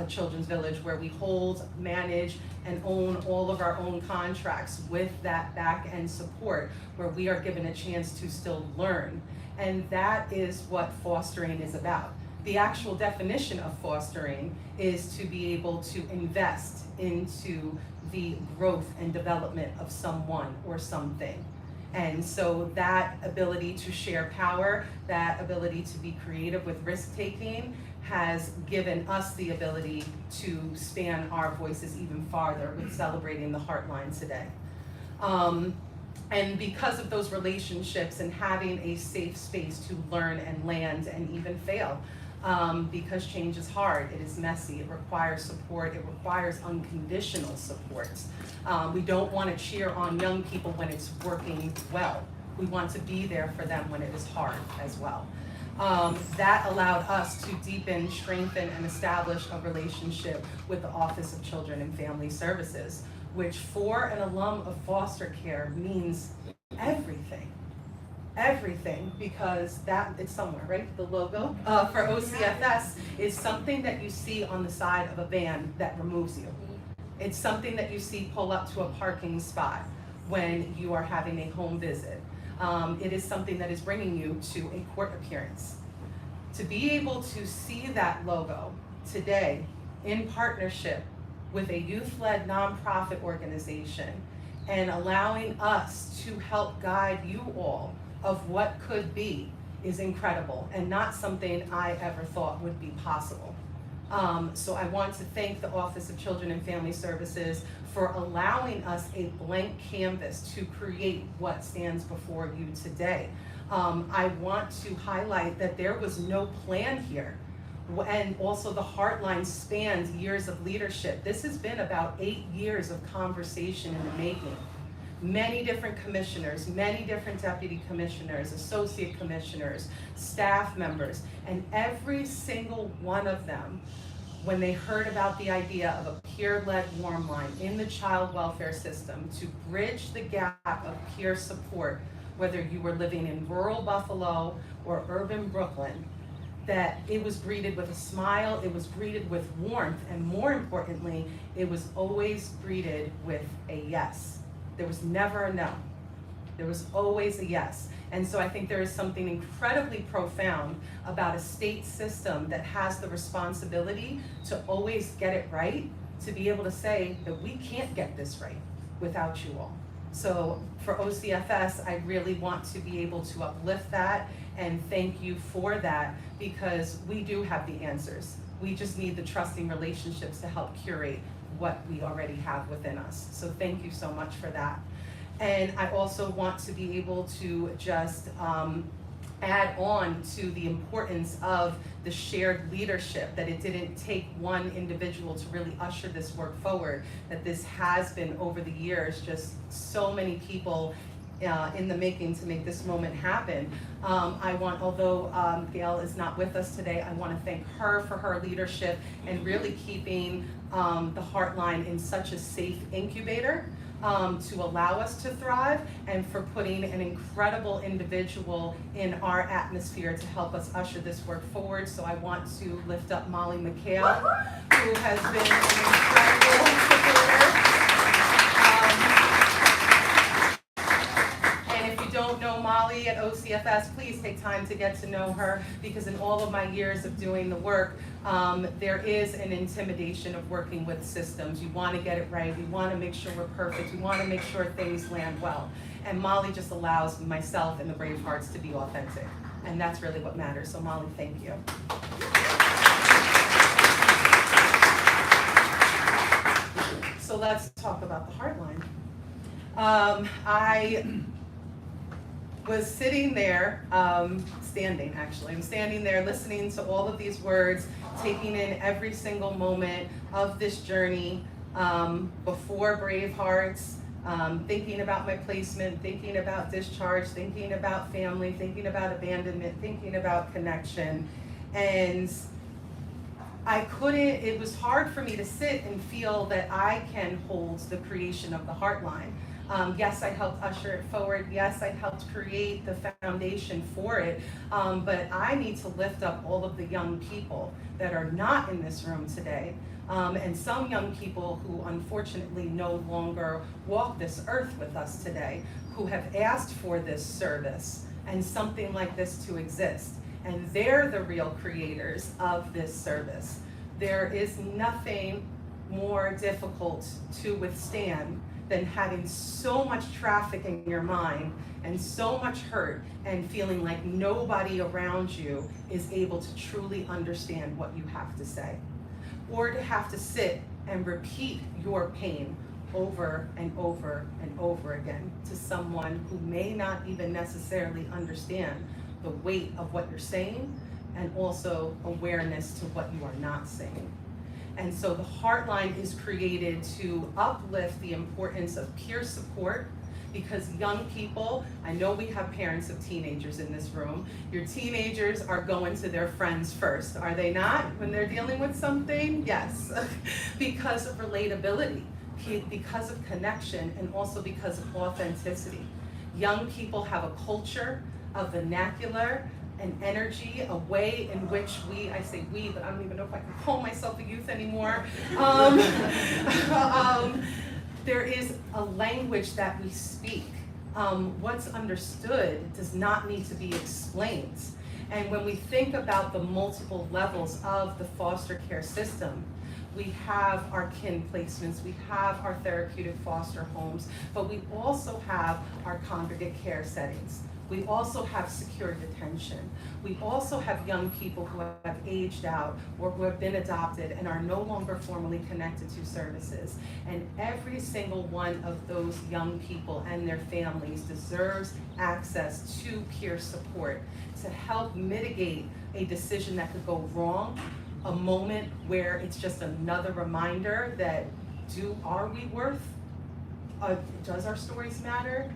Children's Village, where we hold, manage, and own all of our own contracts with that back end support, where we are given a chance to still learn. And that is what fostering is about. The actual definition of fostering is to be able to invest into the growth and development of someone or something. And so that ability to share power, that ability to be creative with risk-taking has given us the ability to span our voices even farther with celebrating the Heartline today. And because of those relationships and having a safe space to learn and land and even fail, because change is hard, it is messy, it requires support, it requires unconditional support. We don't want to cheer on young people when it's working well. We want to be there for them when it is hard as well. That allowed us to deepen, strengthen, and establish a relationship with the Office of Children and Family Services, which for an alum of foster care means everything. Everything, because that, it's somewhere, right? The logo for OCFS is something that you see on the side of a van that removes you. It's something that you see pull up to a parking spot when you are having a home visit. It is something that is bringing you to a court appearance. To be able to see that logo today in partnership with a youth-led nonprofit organization and allowing us to help guide you all of what could be is incredible and not something I ever thought would be possible. So I want to thank the Office of Children and Family Services for allowing us a blank canvas to create what stands before you today. I want to highlight that there was no plan here. And also the Heartline spans years of leadership. This has been about 8 years of conversation in the making. Many different commissioners, many different deputy commissioners, associate commissioners, staff members, and every single one of them, when they heard about the idea of a peer-led warm line in the child welfare system to bridge the gap of peer support, whether you were living in rural Buffalo or urban Brooklyn, that it was greeted with a smile, it was greeted with warmth, and more importantly, it was always greeted with a yes. There was never a no. There was always a yes. And so I think there is something incredibly profound about a state system that has the responsibility to always get it right, to be able to say that we can't get this right without you all. So for OCFS, I really want to be able to uplift that and thank you for that, because we do have the answers. We just need the trusting relationships to help curate what we already have within us. So thank you so much for that. And I also want to be able to just add on to the importance of the shared leadership, that it didn't take one individual to really usher this work forward, that this has been over the years, just so many people in the making to make this moment happen. Although Gail is not with us today, I want to thank her for her leadership and really keeping the Heartline in such a safe incubator to allow us to thrive, and for putting an incredible individual in our atmosphere to help us usher this work forward. So I want to lift up Molly McHale, who has been an incredible supporter. Don't know Molly at OCFS, please take time to get to know her, because in all of my years of doing the work, there is an intimidation of working with systems. You want to get it right, we want to make sure we're perfect, we want to make sure things land well. And Molly just allows myself and the Bravehearts to be authentic. And that's really what matters. So Molly, thank you. So let's talk about the Heartline. I was sitting there, standing actually, I'm standing there listening to all of these words, taking in every single moment of this journey before Bravehearts, thinking about my placement, thinking about discharge, thinking about family, thinking about abandonment, thinking about connection. And it was hard for me to sit and feel that I can hold the creation of the Heartline. Yes, I helped usher it forward. Yes, I helped create the foundation for it. But I need to lift up all of the young people that are not in this room today. And some young people who unfortunately no longer walk this earth with us today, who have asked for this service and something like this to exist. And they're the real creators of this service. There is nothing more difficult to withstand than having so much traffic in your mind and so much hurt and feeling like nobody around you is able to truly understand what you have to say, or to have to sit and repeat your pain over and over and over again to someone who may not even necessarily understand the weight of what you're saying, and also awareness to what you are not saying. And so the Heartline is created to uplift the importance of peer support, because young people, I know we have parents of teenagers in this room, your teenagers are going to their friends first, are they not? When they're dealing with something? Yes. Because of relatability, because of connection, and also because of authenticity. Young people have a culture, a vernacular, an energy, a way in which I say we, but I don't even know if I can call myself a youth anymore. There is a language that we speak. What's understood does not need to be explained. And when we think about the multiple levels of the foster care system, we have our kin placements, we have our therapeutic foster homes, but we also have our congregate care settings. We also have secure detention. We also have young people who have aged out or who have been adopted and are no longer formally connected to services. And every single one of those young people and their families deserves access to peer support to help mitigate a decision that could go wrong, a moment where it's just another reminder that are we worth? Does our stories matter?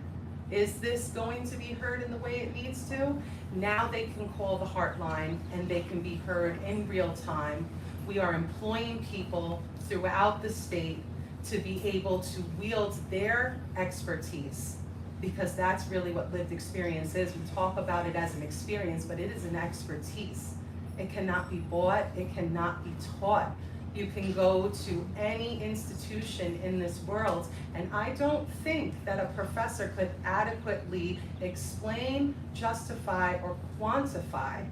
Is this going to be heard in the way it needs to? Now they can call the Heartline and they can be heard in real time. We are employing people throughout the state to be able to wield their expertise, because that's really what lived experience is. We talk about it as an experience, but it is an expertise. It cannot be bought, it cannot be taught. You can go to any institution in this world, and I don't think that a professor could adequately explain, justify, or quantify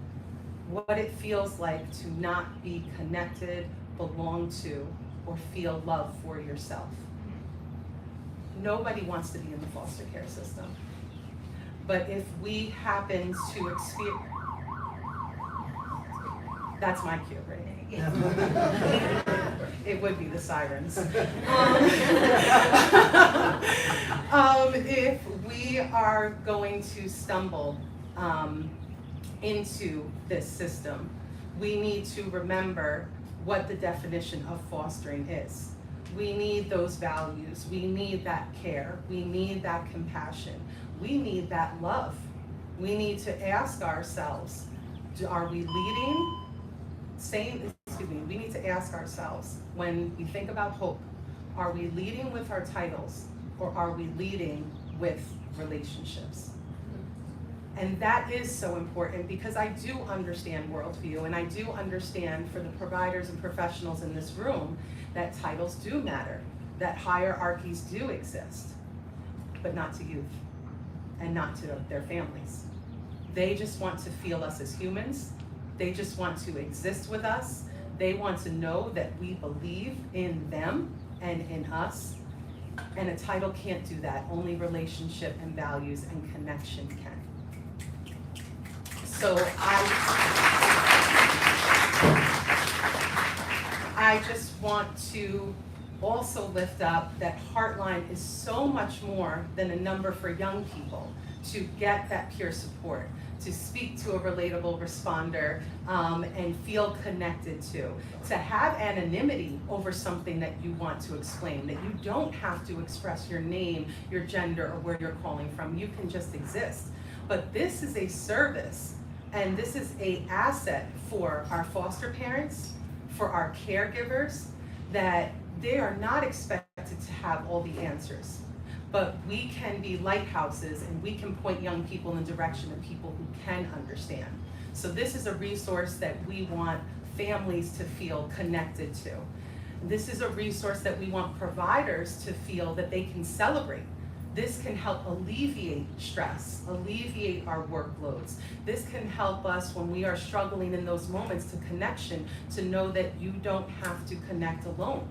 what it feels like to not be connected, belong to, or feel love for yourself. Nobody wants to be in the foster care system. But if we happen to experience, that's my cue, right? It would be the sirens. If we are going to stumble into this system, we need to remember what the definition of fostering is. We need those values. We need that care. We need that compassion. We need that love. We need to ask ourselves, are we leading? We need to ask ourselves, when we think about hope, are we leading with our titles or are we leading with relationships? And that is so important, because I do understand worldview, and I do understand for the providers and professionals in this room that titles do matter, that hierarchies do exist, but not to youth and not to their families. They just want to feel us as humans. They just want to exist with us. They want to know that we believe in them and in us. And a title can't do that. Only relationship and values and connection can. So I just want to also lift up that Heartline is so much more than a number for young people to get that peer support, to speak to a relatable responder and feel connected to have anonymity over something that you want to explain, that you don't have to express your name, your gender, or where you're calling from. You can just exist. But this is a service, and this is an asset for our foster parents, for our caregivers, that they are not expected to have all the answers. But we can be lighthouses, and we can point young people in the direction of people who can understand. So this is a resource that we want families to feel connected to. This is a resource that we want providers to feel that they can celebrate. This can help alleviate stress, alleviate our workloads. This can help us when we are struggling in those moments to connection, to know that you don't have to connect alone,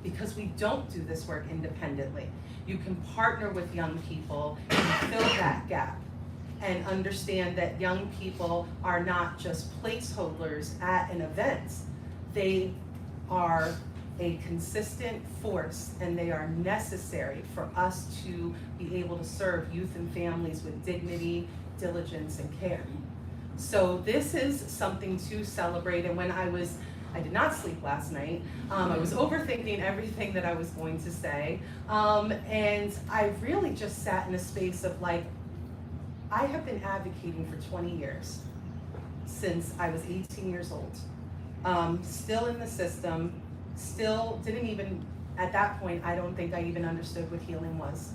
because we don't do this work independently. You can partner with young people and fill that gap, and understand that young people are not just placeholders at an event. They are a consistent force, and they are necessary for us to be able to serve youth and families with dignity, diligence, and care. So this is something to celebrate. And when I did not sleep last night. I was overthinking everything that I was going to say. And I really just sat in a space of like, I have been advocating for 20 years, since I was 18 years old. Still in the system, still didn't even, at that point, I don't think I even understood what healing was.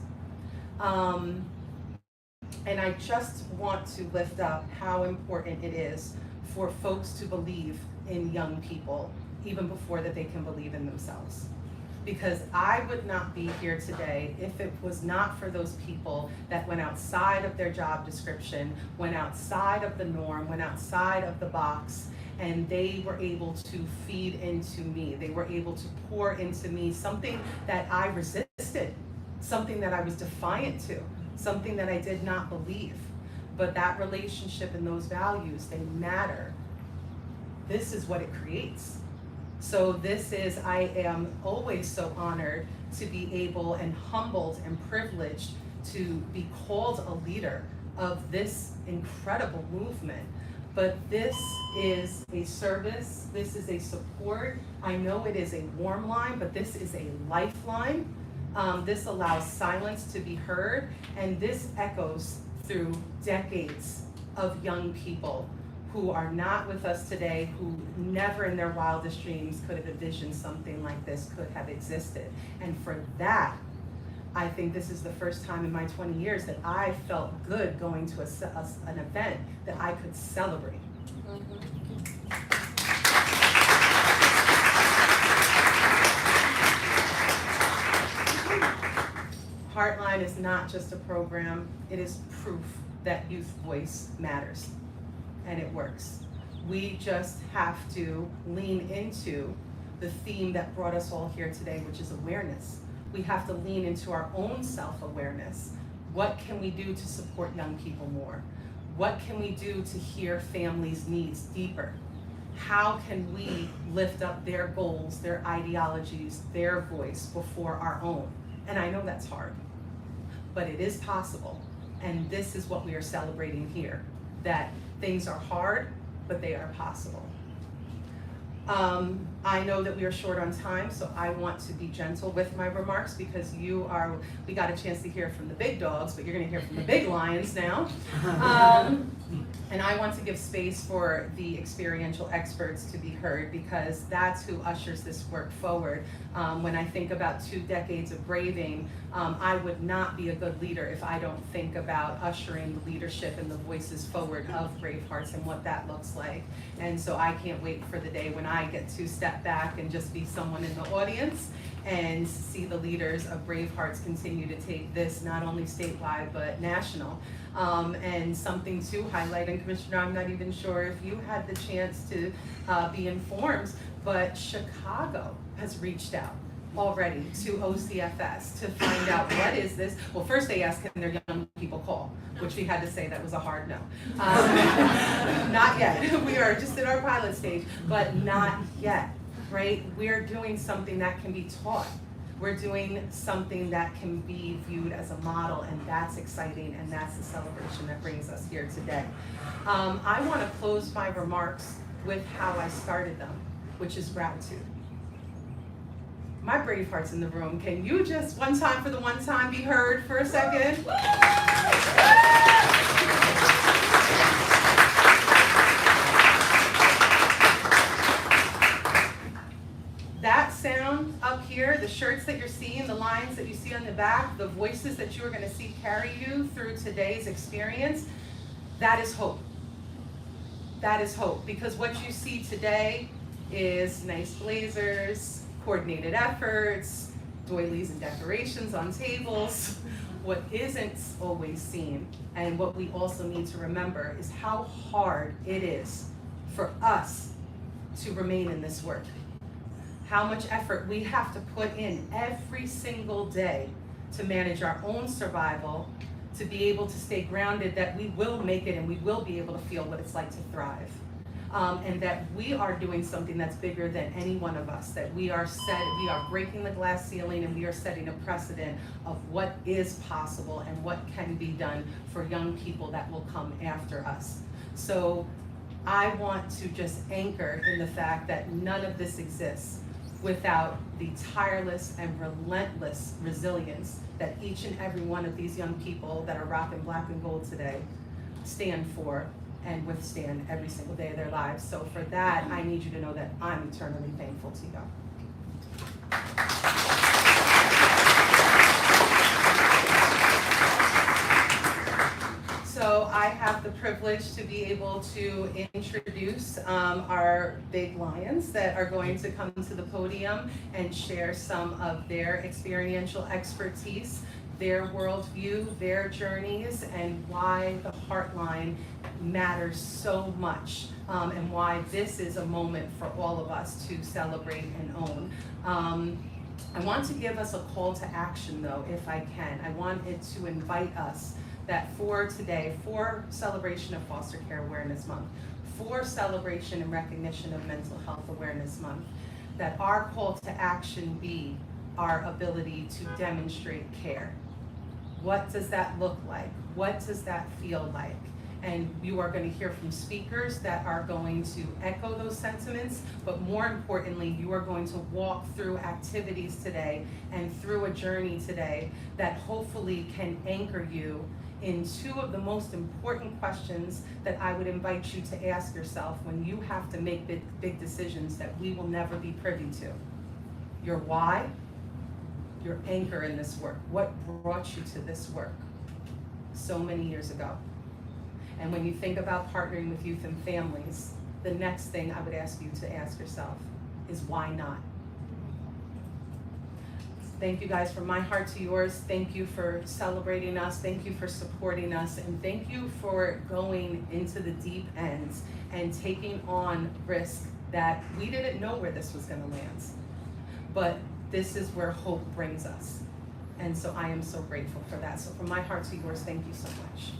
And I just want to lift up how important it is for folks to believe in young people even before that they can believe in themselves. Because I would not be here today if it was not for those people that went outside of their job description, went outside of the norm, went outside of the box, and they were able to feed into me. They were able to pour into me something that I resisted, something that I was defiant to, something that I did not believe. But that relationship and those values, they matter. This is what it creates. So this is, I am always so honored to be able and humbled and privileged to be called a leader of this incredible movement. But this is a service, this is a support. I know it is a warm line, but this is a lifeline. This allows silence to be heard, and this echoes through decades of young people who are not with us today, who never in their wildest dreams could have envisioned something like this could have existed. And for that, I think this is the first time in my 20 years that I felt good going to an event that I could celebrate. Heartline is not just a program, it is proof that youth voice matters. And it works. We just have to lean into the theme that brought us all here today, which is awareness. We have to lean into our own self-awareness. What can we do to support young people more? What can we do to hear families' needs deeper? How can we lift up their goals, their ideologies, their voice before our own? And I know that's hard, but it is possible. And this is what we are celebrating here, that things are hard, but they are possible. I know that we are short on time, so I want to be gentle with my remarks because we got a chance to hear from the big dogs, but you're gonna hear from the big lions now. And I want to give space for the experiential experts to be heard because that's who ushers this work forward. When I think about 2 decades of braving, I would not be a good leader if I don't think about ushering the leadership and the voices forward of Bravehearts and what that looks like. And so I can't wait for the day when I get to step back and just be someone in the audience and see the leaders of Bravehearts continue to take this not only statewide but national. And something to highlight, and Commissioner, I'm not even sure if you had the chance to be informed, but Chicago has reached out already to OCFS to find out what is this. Well, first they asked, can their young people call? Which we had to say that was a hard no. Not yet. We are just in our pilot stage, but not yet, right? We're doing something that can be taught. We're doing something that can be viewed as a model, and that's exciting, and that's the celebration that brings us here today. I want to close my remarks with how I started them, which is gratitude. My Bravehearts in the room, can you just one time for the one time be heard for a second? That sound up here, the shirts that you're seeing, the lines that you see on the back, the voices that you are going to see carry you through today's experience, that is hope. That is hope, because what you see today is nice blazers, coordinated efforts, doilies and decorations on tables. What isn't always seen, and what we also need to remember, is how hard it is for us to remain in this work. How much effort we have to put in every single day to manage our own survival, to be able to stay grounded that we will make it and we will be able to feel what it's like to thrive. And that we are doing something that's bigger than any one of us, that we are breaking the glass ceiling, and we are setting a precedent of what is possible and what can be done for young people that will come after us. So I want to just anchor in the fact that none of this exists without the tireless and relentless resilience that each and every one of these young people that are rocking black and gold today stand for and withstand every single day of their lives. So for that, I need you to know that I'm eternally thankful to you. I have the privilege to be able to introduce our big lions that are going to come to the podium and share some of their experiential expertise, their worldview, their journeys, and why the Heartline matters so much, and why this is a moment for all of us to celebrate and own. I want to give us a call to action though, if I can. I want it to invite us that for today, for celebration of Foster Care Awareness Month, for celebration and recognition of Mental Health Awareness Month, that our call to action be our ability to demonstrate care. What does that look like? What does that feel like? And you are going to hear from speakers that are going to echo those sentiments, but more importantly, you are going to walk through activities today and through a journey today that hopefully can anchor you in two of the most important questions that I would invite you to ask yourself when you have to make big decisions that we will never be privy to. Your why, your anchor in this work. What brought you to this work so many years ago? And when you think about partnering with youth and families, the next thing I would ask you to ask yourself is why not? Thank you guys, from my heart to yours. Thank you for celebrating us. Thank you for supporting us. And thank you for going into the deep ends and taking on risk that we didn't know where this was gonna land. But this is where hope brings us. And so I am so grateful for that. So from my heart to yours, thank you so much.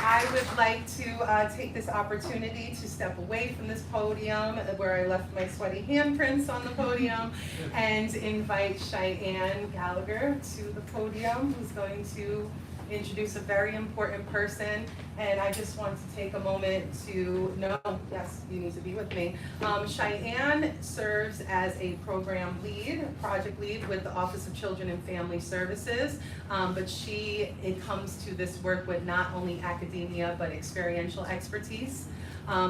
I would like to take this opportunity to step away from this podium where I left my sweaty handprints on the podium and invite Cheyenne Gallagher to the podium, who's going to introduce a very important person. And I just want to take a moment to know, yes, you need to be with me. Cheyenne serves as a program lead, project lead with the Office of Children and Family Services, but it comes to this work with not only academia, but experiential expertise.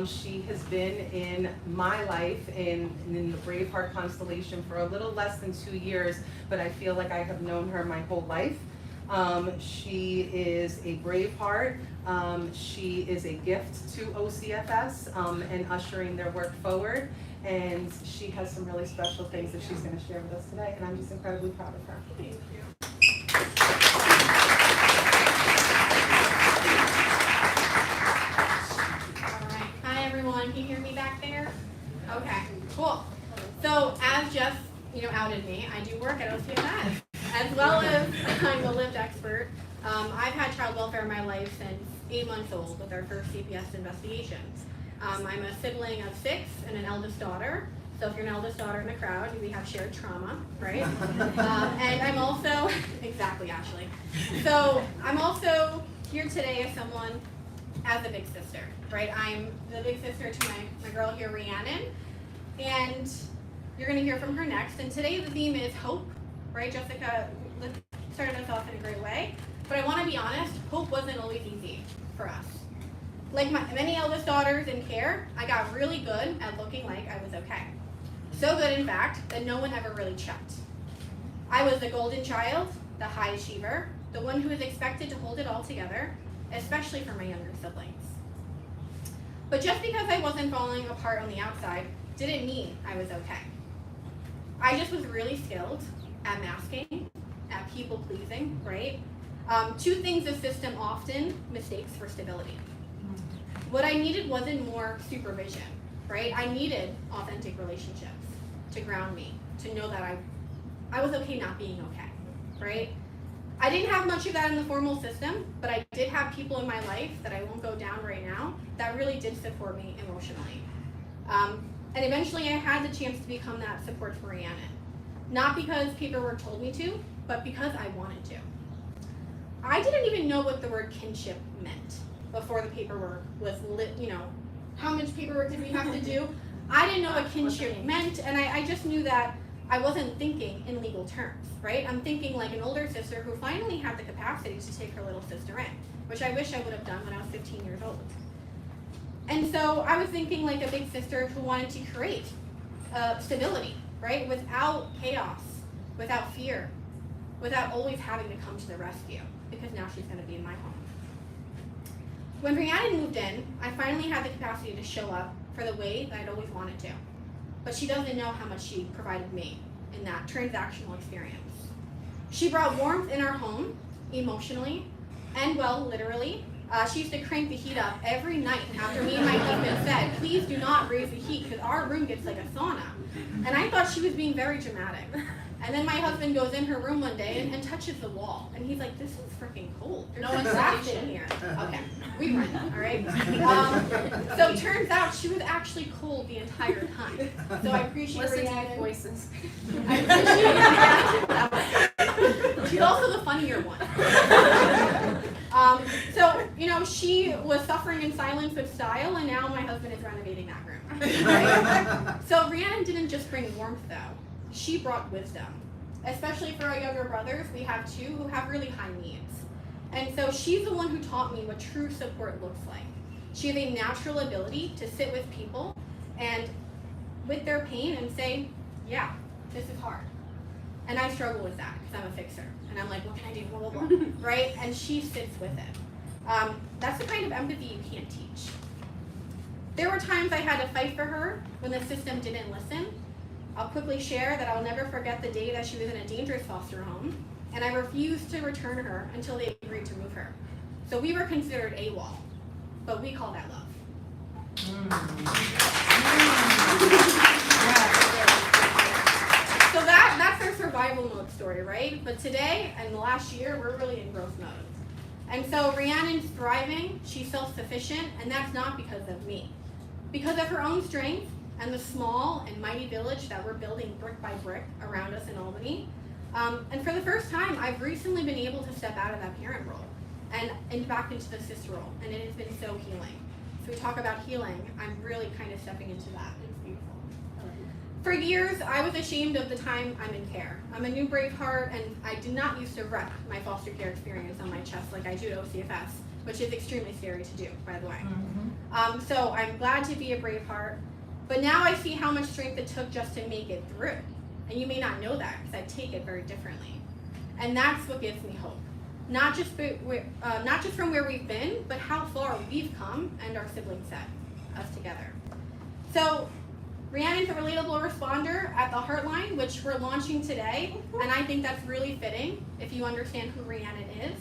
She has been in my life in the Braveheart constellation for a little less than 2 years, but I feel like I have known her my whole life. She is a Braveheart. She is a gift to OCFS and ushering their work forward. And she has some really special things that she's going to share with us today, and I'm just incredibly proud of her. Thank you. All right. Hi, everyone. Can you hear me back there? Okay, cool. So as Jeff, outed me, I do work at OCFS. As well as I'm a lived expert. I've had child welfare in my life since 8 months old with our first CPS investigations. I'm a sibling of 6 and an eldest daughter. So if you're an eldest daughter in the crowd, we have shared trauma, right? And I'm also, exactly, Ashley. So I'm also here today as a big sister, right? I'm the big sister to my girl here, Rhiannon. And you're gonna hear from her next. And today the theme is hope. Right, Jessica started us off in a great way, but I want to be honest, hope wasn't always easy for us. Like many eldest daughters in care, I got really good at looking like I was okay. So good, in fact, that no one ever really checked. I was the golden child, the high achiever, the one who was expected to hold it all together, especially for my younger siblings. But just because I wasn't falling apart on the outside didn't mean I was okay. I just was really skilled at masking, at people pleasing, right? 2 things the system often mistakes for stability. What I needed wasn't more supervision, right? I needed authentic relationships to ground me, to know that I was okay not being okay, right? I didn't have much of that in the formal system, but I did have people in my life that I won't go down right now that really did support me emotionally. And eventually I had the chance to become that support for Rhiannon. Not because paperwork told me to, but because I wanted to. I didn't even know what the word kinship meant before the paperwork was lit, how much paperwork did we have to do? I didn't know what kinship meant, and I just knew that I wasn't thinking in legal terms, right? I'm thinking like an older sister who finally had the capacity to take her little sister in, which I wish I would have done when I was 15 years old. And so I was thinking like a big sister who wanted to create stability, right? Without chaos without fear, without always having to come to the rescue, because now she's going to be in my home. When Rhiannon moved in, I finally had the capacity to show up for the way that I'd always wanted to. But she doesn't know how much she provided me in that transactional experience. She brought warmth in our home, emotionally, and well, literally. She used to crank the heat up every night after me and my husband said, please do not raise the heat because our room gets like a sauna. And I thought she was being very dramatic. And then my husband goes in her room one day and touches the wall. And he's like, this is freaking cold. There's no insulation here. Okay, we run, all right? So it turns out she was actually cold the entire time. So I appreciate Rhiannon. Voices. I appreciate Rhiannon. She's also the funnier one. So, you know, she was suffering in silence with style, and now my husband is renovating that room. Right? So Rhiannon didn't just bring warmth, though. She brought wisdom. Especially for our younger brothers, we have two who have really high needs. And so she's the one who taught me what true support looks like. She has a natural ability to sit with people and with their pain and say, yeah, this is hard. And I struggle with that because I'm a fixer. And I'm like, what can I do, blah, blah, blah, right? And she sits with it. That's the kind of empathy you can't teach. There were times I had to fight for her when the system didn't listen. I'll quickly share that I'll never forget the day that she was in a dangerous foster home, and I refused to return her until they agreed to move her. So we were considered AWOL, but we call that love. So that's our survival mode story, right? But today, and the last year, we're really in growth mode. And so Rhiannon's thriving, she's self-sufficient, and that's not because of me. Because of her own strength and the small and mighty village that we're building brick by brick around us in Albany. And for the first time, I've recently been able to step out of that parent role and back into the sister role, and it has been so healing. So we talk about healing, I'm really kind of stepping into that. It's beautiful. For years, I was ashamed of the time I'm in care. I'm a new Braveheart, and I did not used to rep my foster care experience on my chest like I do at OCFS, which is extremely scary to do, by the way. So I'm glad to be a Braveheart, but now I see how much strength it took just to make it through. And you may not know that, because I take it very differently. And that's what gives me hope. Not just from where we've been, but how far we've come and our siblings set us together. So Rhiannon's a relatable responder at the Heartline, which we're launching today, and I think that's really fitting if you understand who Rhiannon is.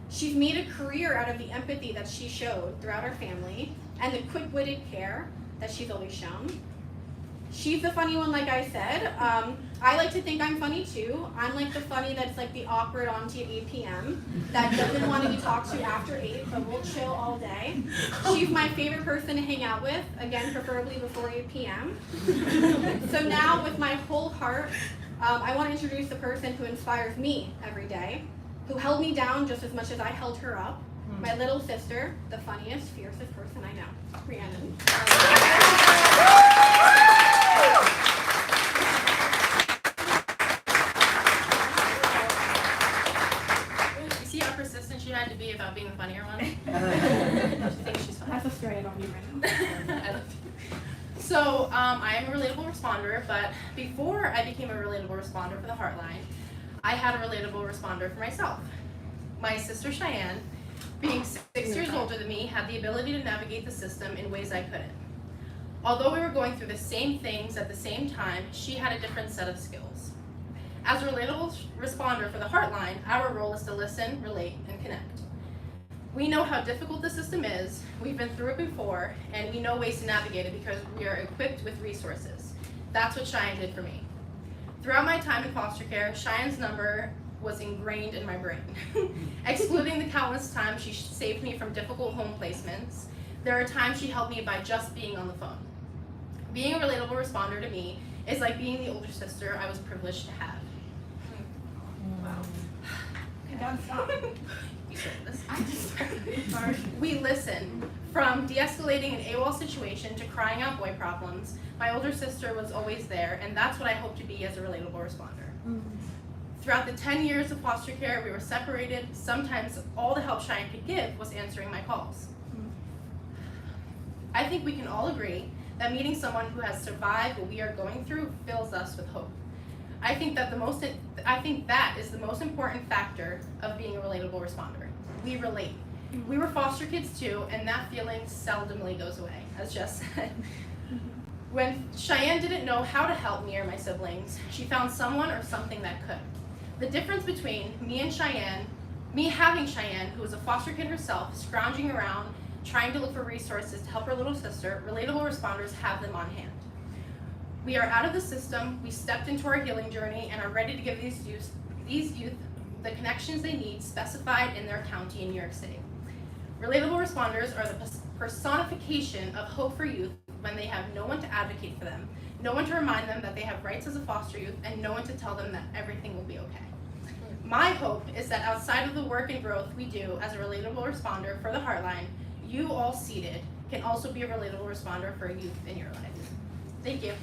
She's made a career out of the empathy that she showed throughout her family and the quick-witted care that she's always shown. She's the funny one, like I said. I like to think I'm funny too. I'm like the funny that's like the awkward auntie at 8 p.m. that doesn't want to be talked to after 8, but will chill all day. She's my favorite person to hang out with, again, preferably before 8 p.m. So now, with my whole heart, I want to introduce the person who inspires me every day, who held me down just as much as I held her up. My little sister, the funniest, fiercest person I know, Rhiannon. You see how persistent she had to be about being the funnier one? She thinks she's funny. That's a story about me right now. I love you. So, I am a relatable responder, but before I became a relatable responder for the Heartline, I had a relatable responder for myself. My sister Cheyenne, being 6 years older than me, had the ability to navigate the system in ways I couldn't. Although we were going through the same things at the same time, she had a different set of skills. As a relatable responder for the Heartline, our role is to listen, relate, and connect. We know how difficult the system is, we've been through it before, and we know ways to navigate it because we are equipped with resources. That's what Cheyenne did for me. Throughout my time in foster care, Cheyenne's number was ingrained in my brain. Excluding the countless times she saved me from difficult home placements, there are times she helped me by just being on the phone. Being a relatable responder to me is like being the older sister I was privileged to have. Wow. Don't stop. You said this. We listen. From de-escalating an AWOL situation to crying out boy problems, my older sister was always there, and that's what I hope to be as a relatable responder. Throughout the 10 years of foster care, we were separated. Sometimes all the help Cheyenne could give was answering my calls. I think we can all agree that meeting someone who has survived what we are going through fills us with hope. I think that is the most important factor of being a relatable responder. We relate. We were foster kids too, and that feeling seldomly goes away, as Jess said. When Cheyenne didn't know how to help me or my siblings, she found someone or something that could. The difference between me and Cheyenne, me having Cheyenne, who was a foster kid herself, scrounging around, trying to look for resources to help her little sister, relatable responders have them on hand. We are out of the system, we stepped into our healing journey, and are ready to give these youth the connections they need specified in their county in New York City. Relatable responders are the personification of hope for youth when they have no one to advocate for them, no one to remind them that they have rights as a foster youth, and no one to tell them that everything will be okay. My hope is that outside of the work and growth we do as a relatable responder for the Heartline, you all seated can also be a relatable responder for a youth in your life. Thank you.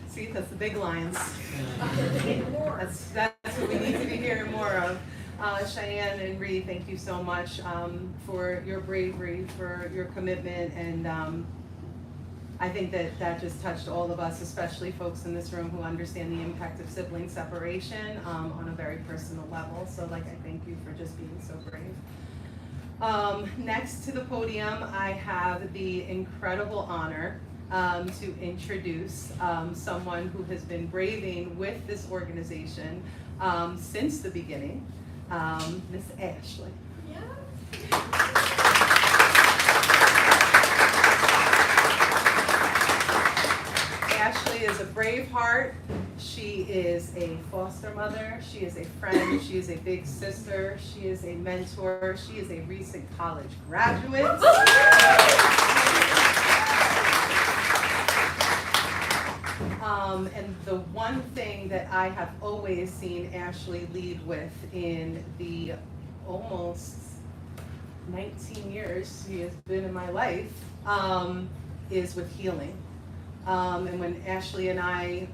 See, that's the big lines. That's what we need to be hearing more of. Cheyenne and Ree, thank you so much for your bravery, for your commitment, and I think that just touched all of us, especially folks in this room who understand the impact of sibling separation on a very personal level. So I thank you for just being so brave. Next to the podium, I have the incredible honor to introduce someone who has been braving with this organization since the beginning, Miss Ashley. Ashley is a Braveheart. She is a foster mother. She is a friend. She is a big sister. She is a mentor. She is a recent college graduate. And the one thing that I have always seen Ashley lead with in the almost 19 years she has been in my life is with healing. And when Ashley and I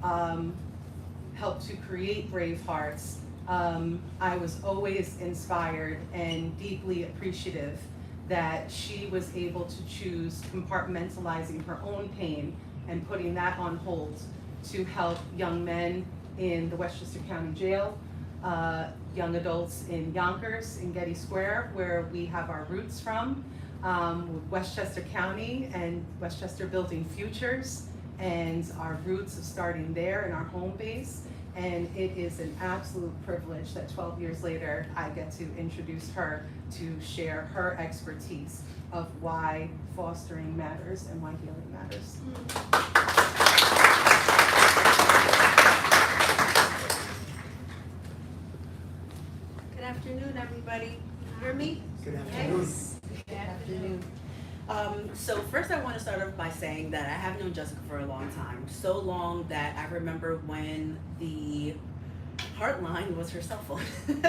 helped to create Bravehearts, I was always inspired and deeply appreciative that she was able to choose compartmentalizing her own pain and putting that on hold to help young men in the Westchester County Jail, young adults in Yonkers, in Getty Square, where we have our roots from, with Westchester County and Westchester Building Futures, and our roots of starting there in our home base. And it is an absolute privilege that 12 years later, I get to introduce her to share her expertise of why fostering matters and why healing matters. Good afternoon, everybody. You hear me? Good afternoon. Yes. Good afternoon. So first I want to start off by saying that I have known Jessica for a long time. So long that I remember when the Heartline was her cell phone. And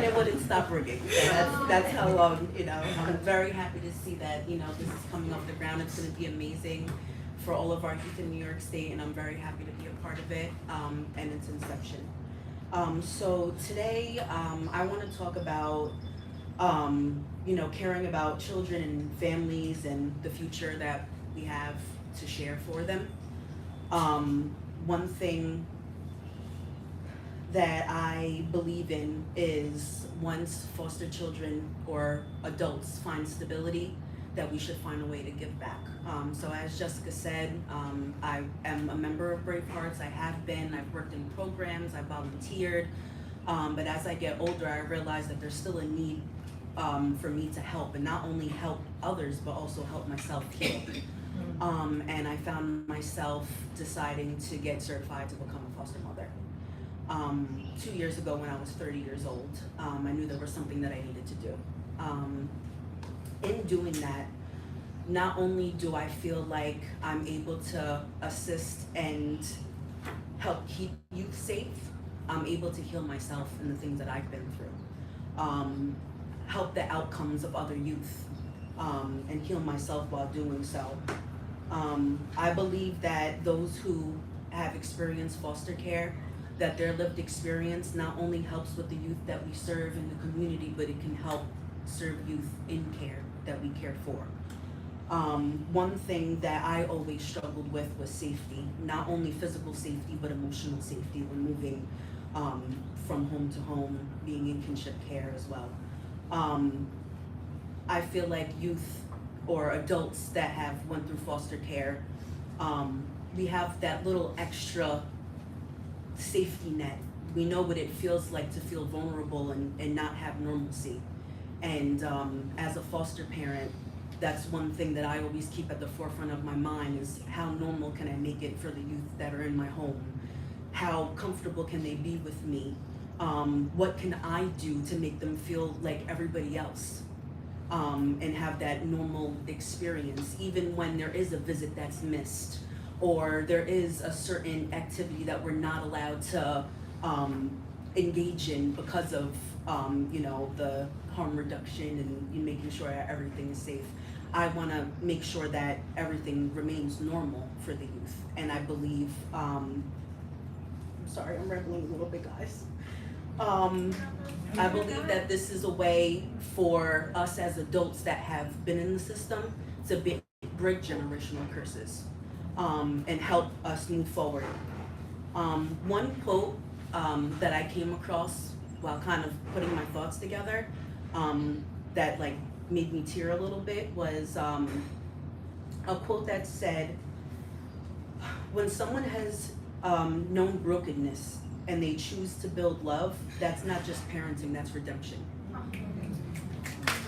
it wouldn't stop ringing. So that's how long, I'm very happy to see that, this is coming off the ground. It's going to be amazing for all of our youth in New York State, and I'm very happy to be a part of it and its inception. So today I want to talk about caring about children and families and the future that we have to share for them. One thing that I believe in is once foster children or adults find stability, that we should find a way to give back. So as Jessica said, I am a member of Bravehearts. I have been, I've worked in programs, I volunteered, but as I get older, I realize that there's still a need for me to help, and not only help others, but also help myself heal. And I found myself deciding to get certified to become a foster mother. 2 years ago when I was 30 years old, I knew there was something that I needed to do. In doing that, not only do I feel like I'm able to assist and help keep youth safe, I'm able to heal myself and the things that I've been through. Help the outcomes of other youth, and heal myself while doing so. I believe that those who have experienced foster care that their lived experience not only helps with the youth that we serve in the community, but it can help serve youth in care that we care for. One thing that I always struggled with was safety, not only physical safety, but emotional safety when moving from home to home, being in kinship care as well. I feel like youth or adults that have went through foster care, we have that little extra safety net. We know what it feels like to feel vulnerable and not have normalcy. And as a foster parent, that's one thing that I always keep at the forefront of my mind is how normal can I make it for the youth that are in my home? How comfortable can they be with me? What can I do to make them feel like everybody else? And have that normal experience, even when there is a visit that's missed, or there is a certain activity that we're not allowed to engage in because of the harm reduction and making sure that everything is safe. I want to make sure that everything remains normal for the youth, and I believe I'm sorry, I'm rambling a little bit, guys. I believe that this is a way for us as adults that have been in the system to break generational curses and help us move forward. One quote that I came across while kind of putting my thoughts together that like made me tear a little bit was a quote that said, when someone has known brokenness and they choose to build love, that's not just parenting, that's redemption.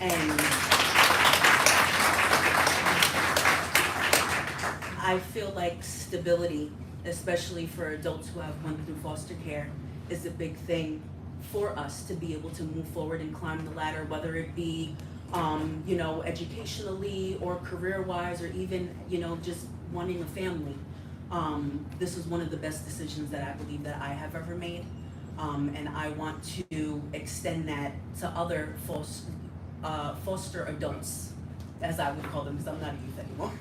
And I feel like stability, especially for adults who have went through foster care, is a big thing for us to be able to move forward and climb the ladder, whether it be educationally or career-wise, or even just wanting a family. This is one of the best decisions that I believe that I have ever made, and I want to extend that to other foster adults, as I would call them, because I'm not a youth anymore.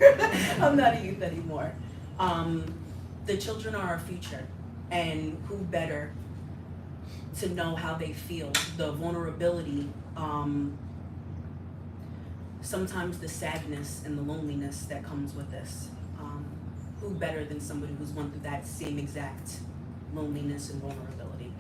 I'm not a youth anymore. The children are our future, and who better to know how they feel, the vulnerability, sometimes the sadness and the loneliness that comes with this. Who better than somebody who's went through that same exact loneliness and vulnerability?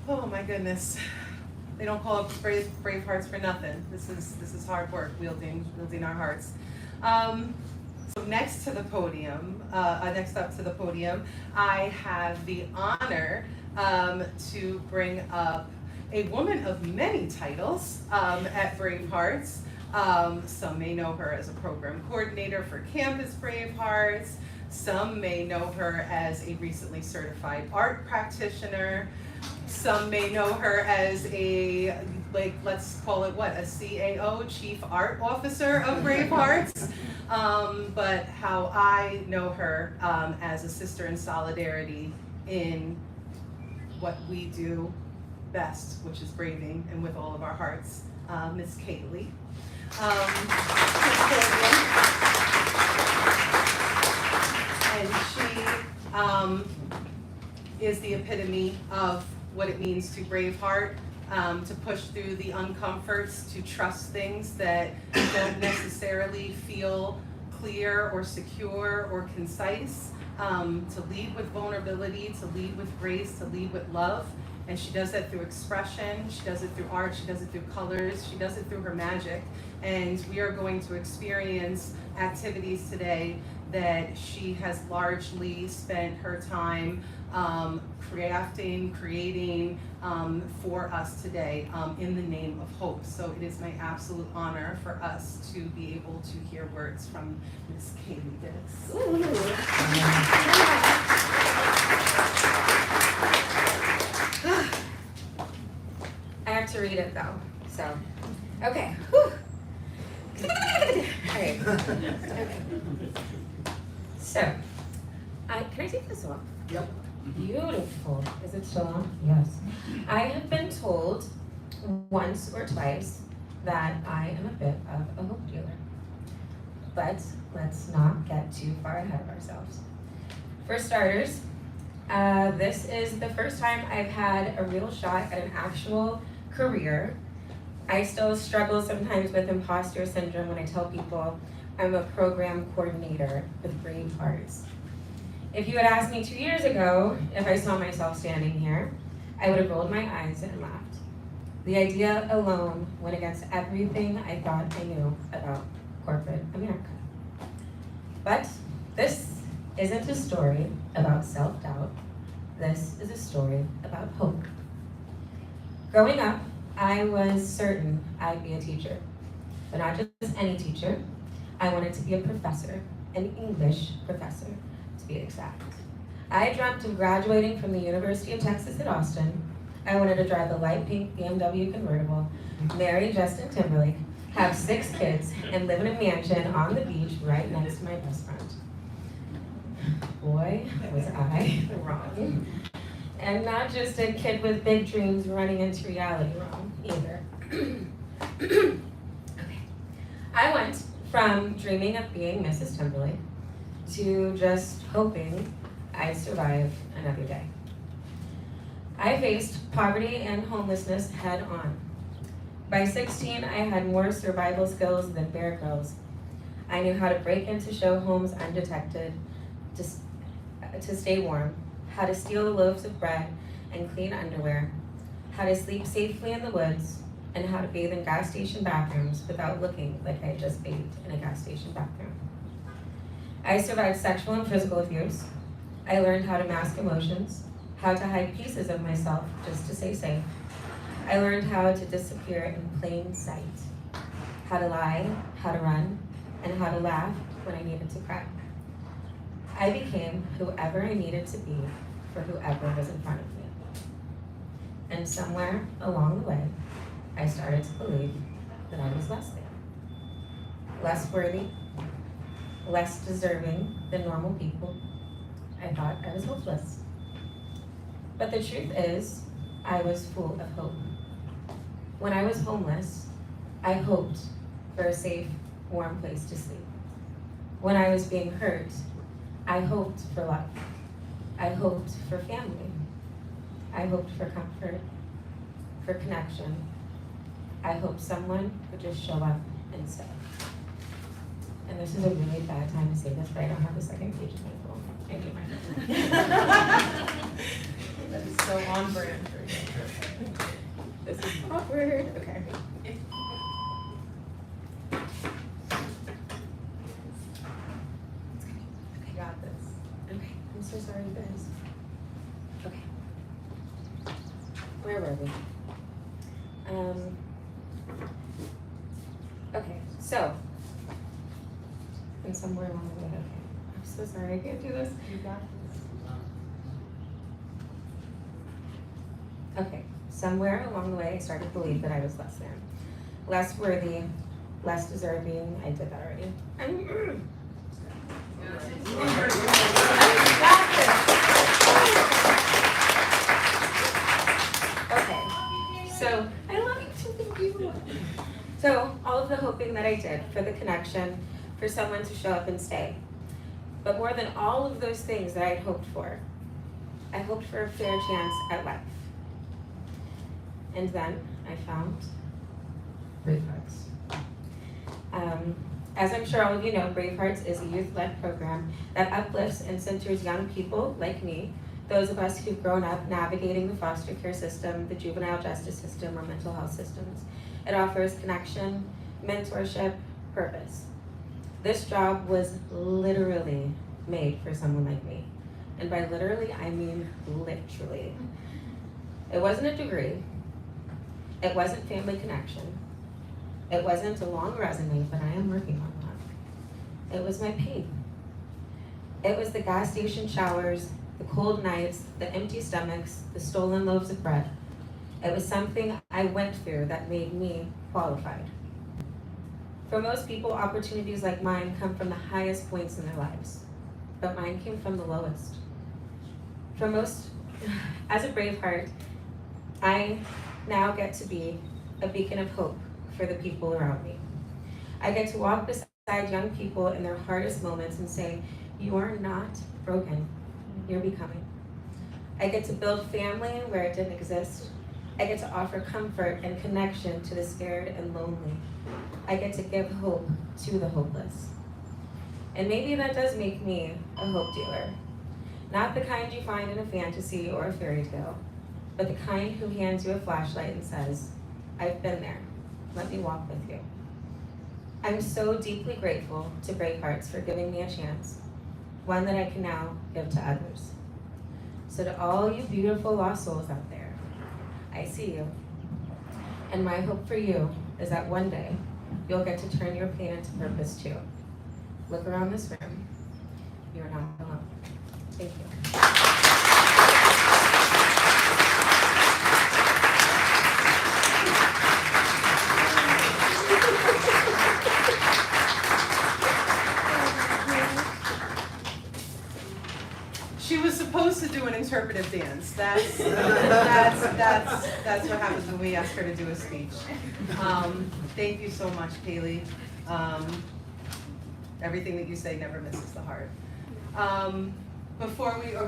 Oh my goodness. They don't call it Bravehearts for nothing. This is hard work, wielding our hearts. So next up to the podium, I have the honor to bring up a woman of many titles at Bravehearts. Some may know her as a program coordinator for Campus Bravehearts. Some may know her as a recently certified art practitioner. Some may know her as a, let's call it what, a CAO, Chief Art Officer of Bravehearts. But how I know her as a sister in solidarity in what we do best, which is braving and with all of our hearts, Miss Kaylee. And she is the epitome of what it means to Braveheart, to push through the uncomforts, to trust things that don't necessarily feel clear or secure or concise, to lead with vulnerability, to lead with grace, to lead with love. And she does that through expression, she does it through art, she does it through colors, she does it through her magic. And we are going to experience activities today that she has largely spent her time creating for us today in the name of hope. So it is my absolute honor for us to be able to hear words from Ms. Kaylee Ditts. I have to read it though, so, okay. Whew. All right. Okay. So, can I take this off? Yep. Beautiful. Is it still on? Yes. I have been told once or twice that I am a bit of a hope dealer. But let's not get too far ahead of ourselves. For starters, this is the first time I've had a real shot at an actual career. I still struggle sometimes with imposter syndrome when I tell people I'm a program coordinator with Bravehearts. If you had asked me 2 years ago if I saw myself standing here, I would have rolled my eyes and laughed. The idea alone went against everything I thought I knew about corporate America. But this isn't a story about self-doubt. This is a story about hope. Growing up, I was certain I'd be a teacher, but not just any teacher. I wanted to be a professor, an English professor, to be exact. I dreamt of graduating from the University of Texas at Austin. I wanted to drive a light pink BMW convertible, marry Justin Timberlake, have 6 kids, and live in a mansion on the beach right next to my best friend. Boy, was I wrong. And not just a kid with big dreams running into reality wrong either. Okay. I went from dreaming of being Mrs. Timberlake to just hoping I'd survive another day. I faced poverty and homelessness head on. By 16, I had more survival skills than Bear Grylls. I knew how to break into show homes undetected, to stay warm, how to steal loaves of bread and clean underwear, how to sleep safely in the woods, and how to bathe in gas station bathrooms without looking like I had just bathed in a gas station bathroom. I survived sexual and physical abuse. I learned how to mask emotions, how to hide pieces of myself just to stay safe. I learned how to disappear in plain sight, how to lie, how to run, and how to laugh when I needed to cry. I became whoever I needed to be for whoever was in front of me. And somewhere along the way, I started to believe that I was less than, less worthy, less deserving than normal people. I thought I was hopeless. But the truth is, I was full of hope. When I was homeless, I hoped for a safe, warm place to sleep. When I was being hurt, I hoped for love. I hoped for family. I hoped for comfort, for connection. I hoped someone would just show up and stay. And this is a really bad time to say this, but I don't have the second page of my phone. I do mine. That is so on brand for you. This is awkward. Okay. I got this. Okay, I'm so sorry, you guys. Okay. Where were we? Okay, so. And somewhere along the way, okay. I'm so sorry, I can't do this. You got this. Okay, somewhere along the way, I started to believe that I was less than. Less worthy, less deserving. I did that already. Okay, so I love you too, thank you. So all of the hoping that I did for the connection, for someone to show up and stay. But more than all of those things that I had hoped for, I hoped for a fair chance at life. And then I found Bravehearts. As I'm sure all of you know, Bravehearts is a youth-led program that uplifts and centers young people like me, those of us who've grown up navigating the foster care system, the juvenile justice system, or mental health systems. It offers connection, mentorship, purpose. This job was literally made for someone like me. And by literally, I mean literally. It wasn't a degree. It wasn't family connection. It wasn't a long resume, but I am working on that. It was my pain. It was the gas station showers, the cold nights, the empty stomachs, the stolen loaves of bread. It was something I went through that made me qualified. For most people, opportunities like mine come from the highest points in their lives, but mine came from the lowest. as a Braveheart, I now get to be a beacon of hope for the people around me. I get to walk beside young people in their hardest moments and say, you are not broken, you're becoming. I get to build family where it didn't exist. I get to offer comfort and connection to the scared and lonely. I get to give hope to the hopeless. And maybe that does make me a hope dealer. Not the kind you find in a fantasy or a fairy tale, but the kind who hands you a flashlight and says, I've been there, let me walk with you. I'm so deeply grateful to Bravehearts for giving me a chance, one that I can now give to others. So to all you beautiful lost souls out there, I see you. And my hope for you is that one day you'll get to turn your pain into purpose too. Look around this room. You're not alone. Thank you. She was supposed to do an interpretive dance. That's what happens when we ask her to do a speech. Thank you so much, Kaylee. Everything that you say never misses the heart. Are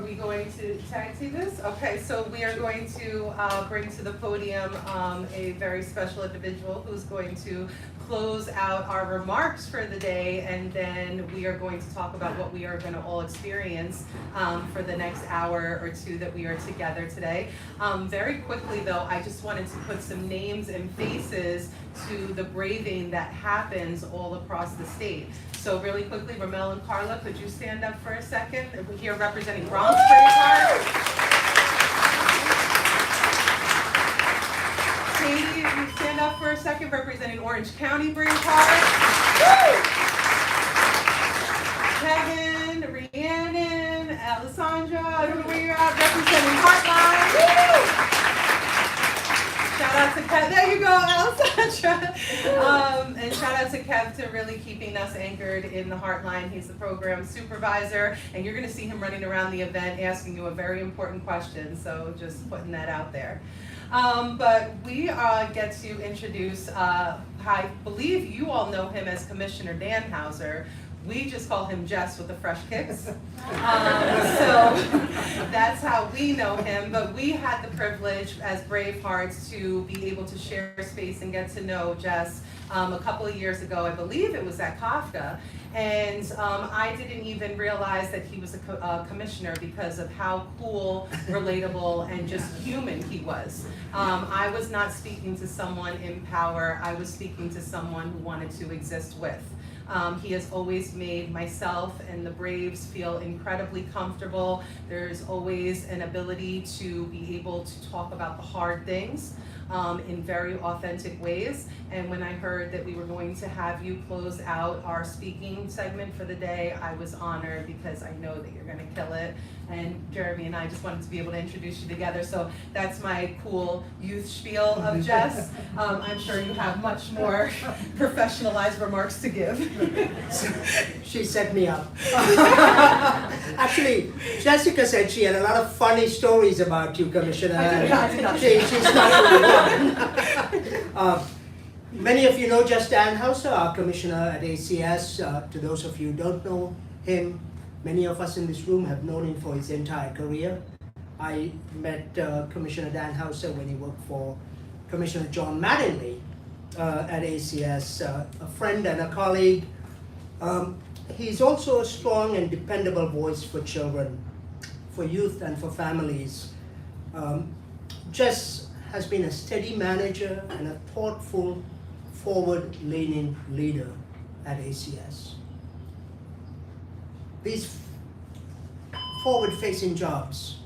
we going to tag team this? Okay, so we are going to bring to the podium a very special individual who's going to close out our remarks for the day, and then we are going to talk about what we are going to all experience for the next hour or two that we are together today. Very quickly though, I just wanted to put some names and faces to the braving that happens all across the state. So really quickly, Ramel and Carla, could you stand up for a second? We're here representing Bronx Braveheart. Katie, if you stand up for a second, representing Orange County Braveheart. Kevin, Rhiannon, Alessandra, I don't know where you're at, representing Heartline. Shout out to Kev, there you go, Alessandra. And shout out to Kev to really keeping us anchored in the Heartline. He's the program supervisor, and you're gonna see him running around the event asking you a very important question, so just putting that out there. But we get to introduce, I believe you all know him as Commissioner Dan Hauser. We just call him Jess with the fresh kicks. So that's how we know him, but we had the privilege as Bravehearts to be able to share space and get to know Jess a couple of years ago. I believe it was at Kafka. And I didn't even realize that he was a commissioner because of how cool, relatable, and just human he was. I was not speaking to someone in power. I was speaking to someone who wanted to exist with. He has always made myself and the Braves feel incredibly comfortable. There's always an ability to be able to talk about the hard things in very authentic ways. And when I heard that we were going to have you close out our speaking segment for the day, I was honored because I know that you're gonna kill it. And Jeremy and I just wanted to be able to introduce you together. So that's my cool youth spiel of Jess. I'm sure you have much more professionalized remarks to give. She set me up. Actually, Jessica said she had a lot of funny stories about you, Commissioner. I did not. She's not the one. Many of you know Just Dan Hauser, our Commissioner at ACS. To those of you who don't know him, many of us in this room have known him for his entire career. I met Commissioner Dan Hauser when he worked for Commissioner John Mattingly at ACS, a friend and a colleague. He's also a strong and dependable voice for children, for youth and for families. Jess has been a steady manager and a thoughtful, forward-leaning leader at ACS. These forward-facing jobs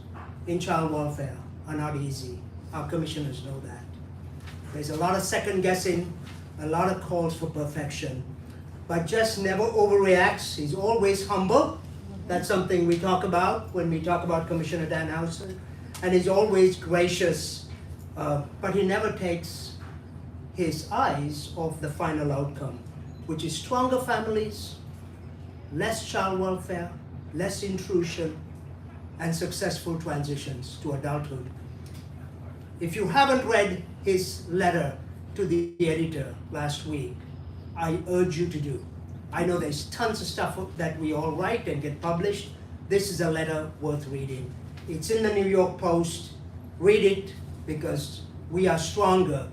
in child welfare are not easy. Our commissioners know that. There's a lot of second guessing, a lot of calls for perfection, but Jess never overreacts. He's always humble. That's something we talk about when we talk about Commissioner Dan Hauser. And he's always gracious, but he never takes his eyes off the final outcome, which is stronger families, less child welfare, less intrusion, and successful transitions to adulthood. If you haven't read his letter to the editor last week, I urge you to do. I know there's tons of stuff that we all write and get published. This is a letter worth reading. It's in the New York Post. Read it, because we are stronger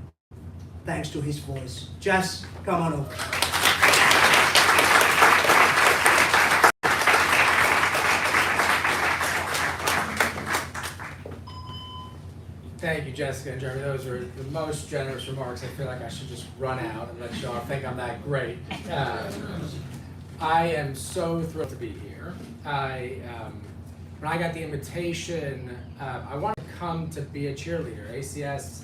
thanks to his voice. Just come on over. Thank you, Jessica and Jeremy. Those are the most generous remarks. I feel like I should just run out and let y'all think I'm that great. I am so thrilled to be here. When I got the invitation, I wanted to come to be a cheerleader. ACS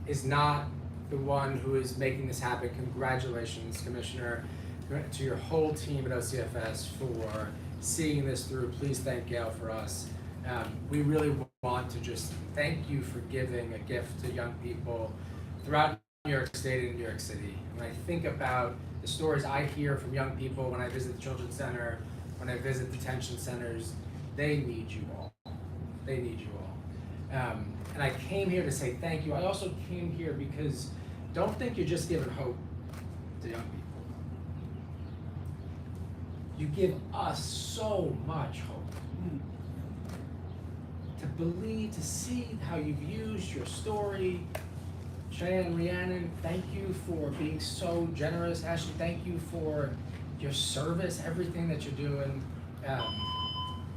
is not the one who is making this happen. Congratulations, Commissioner, to your whole team at OCFS for seeing this through. Please thank Gail for us. We really want to just thank you for giving a gift to young people throughout New York State and New York City. When I think about the stories I hear from young people when I visit the Children's Center, when I visit detention centers, they need you all. They need you all. And I came here to say thank you. I also came here because don't think you're just giving hope to young people. You give us so much hope. To believe, to see how you've used your story. Cheyenne, Rhiannon, thank you for being so generous. Ashley, thank you for your service, everything that you're doing.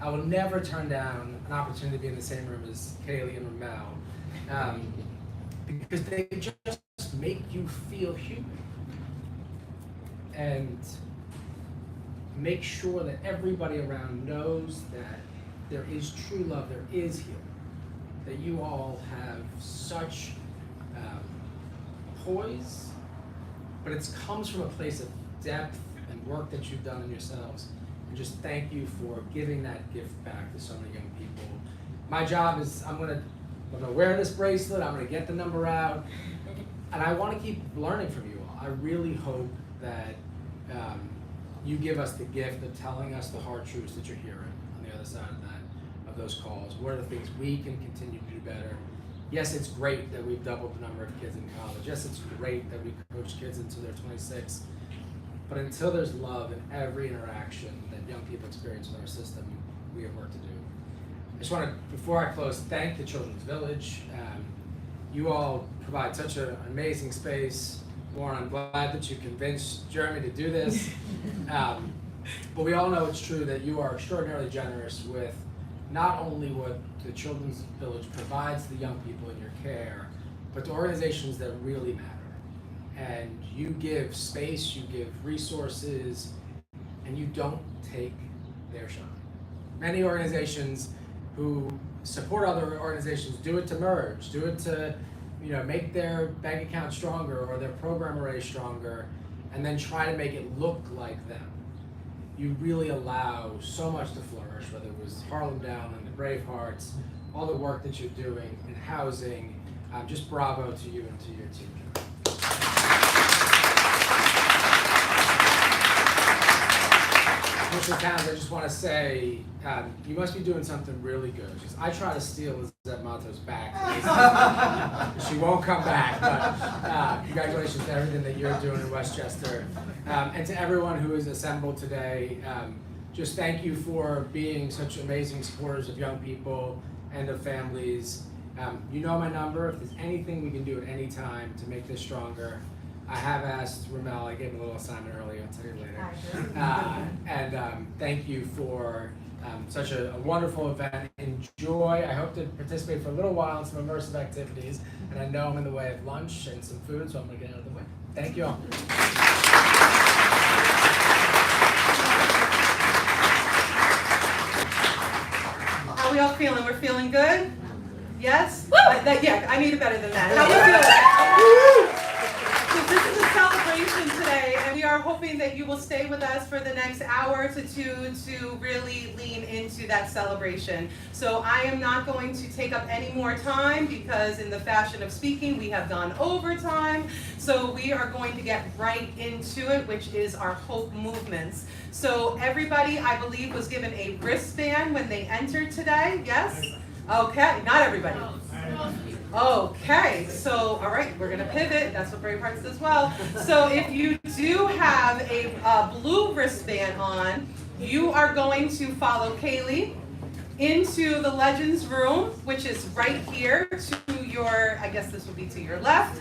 I will never turn down an opportunity to be in the same room as Kaylee and Ramel, because they just make you feel human. And make sure that everybody around knows that there is true love, there is healing, that you all have such poise, but it comes from a place of depth and work that you've done in yourselves. And just thank you for giving that gift back to so many young people. My job is, I'm gonna wear this bracelet, I'm gonna get the number out, and I wanna keep learning from you all. I really hope that you give us the gift of telling us the hard truths that you're hearing on the other side of those calls. What are the things we can continue to do better? Yes, it's great that we've doubled the number of kids in college. Yes, it's great that we coach kids until they're 26. But until there's love in every interaction that young people experience with our system, we have work to do. I just want to, before I close, thank the Children's Village. You all provide such an amazing space. Warren, I'm glad that you convinced Jeremy to do this. But we all know it's true that you are extraordinarily generous with not only what the Children's Village provides to the young people in your care, but to organizations that really matter. And you give space, you give resources, and you don't take their shine. Many organizations who support other organizations do it to merge, do it to make their bank account stronger or their program array stronger, and then try to make it look like them. You really allow so much to flourish, whether it was Harlem Down and the Bravehearts, all the work that you're doing in housing. Just bravo to you and to your team. Mr. Towns, I just want to say, you must be doing something really good. I try to steal Lizette Mato's back. She won't come back, but congratulations to everything that you're doing in Westchester. And to everyone who is assembled today, just thank you for being such amazing supporters of young people and of families. You know my number. If there's anything we can do at any time to make this stronger, I have asked Ramel, I gave him a little assignment earlier, I'll tell you later. And thank you for such a wonderful event. Enjoy. I hope to participate for a little while in some immersive activities. And I know I'm in the way of lunch and some food, so I'm going to get out of the way. Thank you all. How are we all feeling? We're feeling good? Yes? I need it better than that. How are we feeling? So this is a celebration today, and we are hoping hoping that you will stay with us for the next hour to two to really lean into that celebration. So I am not going to take up any more time because in the fashion of speaking, we have gone overtime. So we are going to get right into it, which is our hope movements. So everybody, I believe, was given a wristband when they entered today, yes? Okay, not everybody. Okay, so, all right, we're gonna pivot, that's what Bravehearts does well. So if you do have a blue wristband on, you are going to follow Kaylee into the Legends room, which is right here to your, I guess this would be to your left,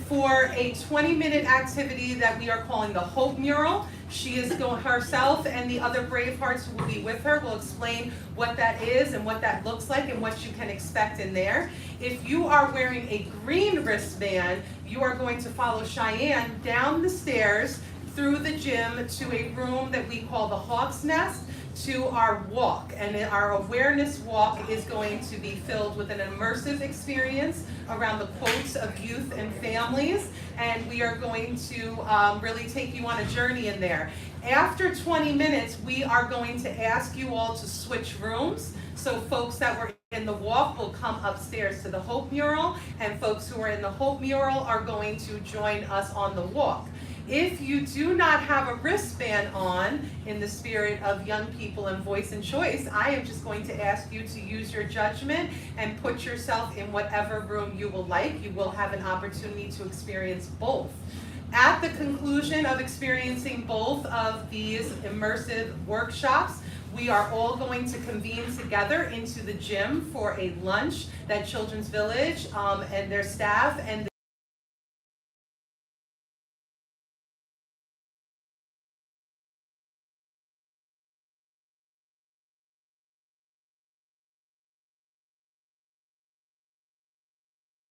for a 20-minute activity that we are calling the Hope Mural. She is going, herself and the other Bravehearts who will be with her will explain what that is and what that looks like and what you can expect in there. If you are wearing a green wristband, you are going to follow Cheyenne down the stairs through the gym to a room that we call the Hawk's Nest, to our walk. And our awareness walk is going to be filled with an immersive experience around the quotes of youth and families. And we are going to really take you on a journey in there. After 20 minutes, we are going to ask you all to switch rooms. So folks that were in the walk will come upstairs to the Hope Mural, and folks who are in the Hope Mural are going to join us on the walk. If you do not have a wristband on, in the spirit of young people and voice and choice, I am just going to ask you to use your judgment and put yourself in whatever room you will like. You will have an opportunity to experience both. At the conclusion of experiencing both of these immersive workshops, we are all going to convene together into the gym for a lunch that Children's Village and their staff and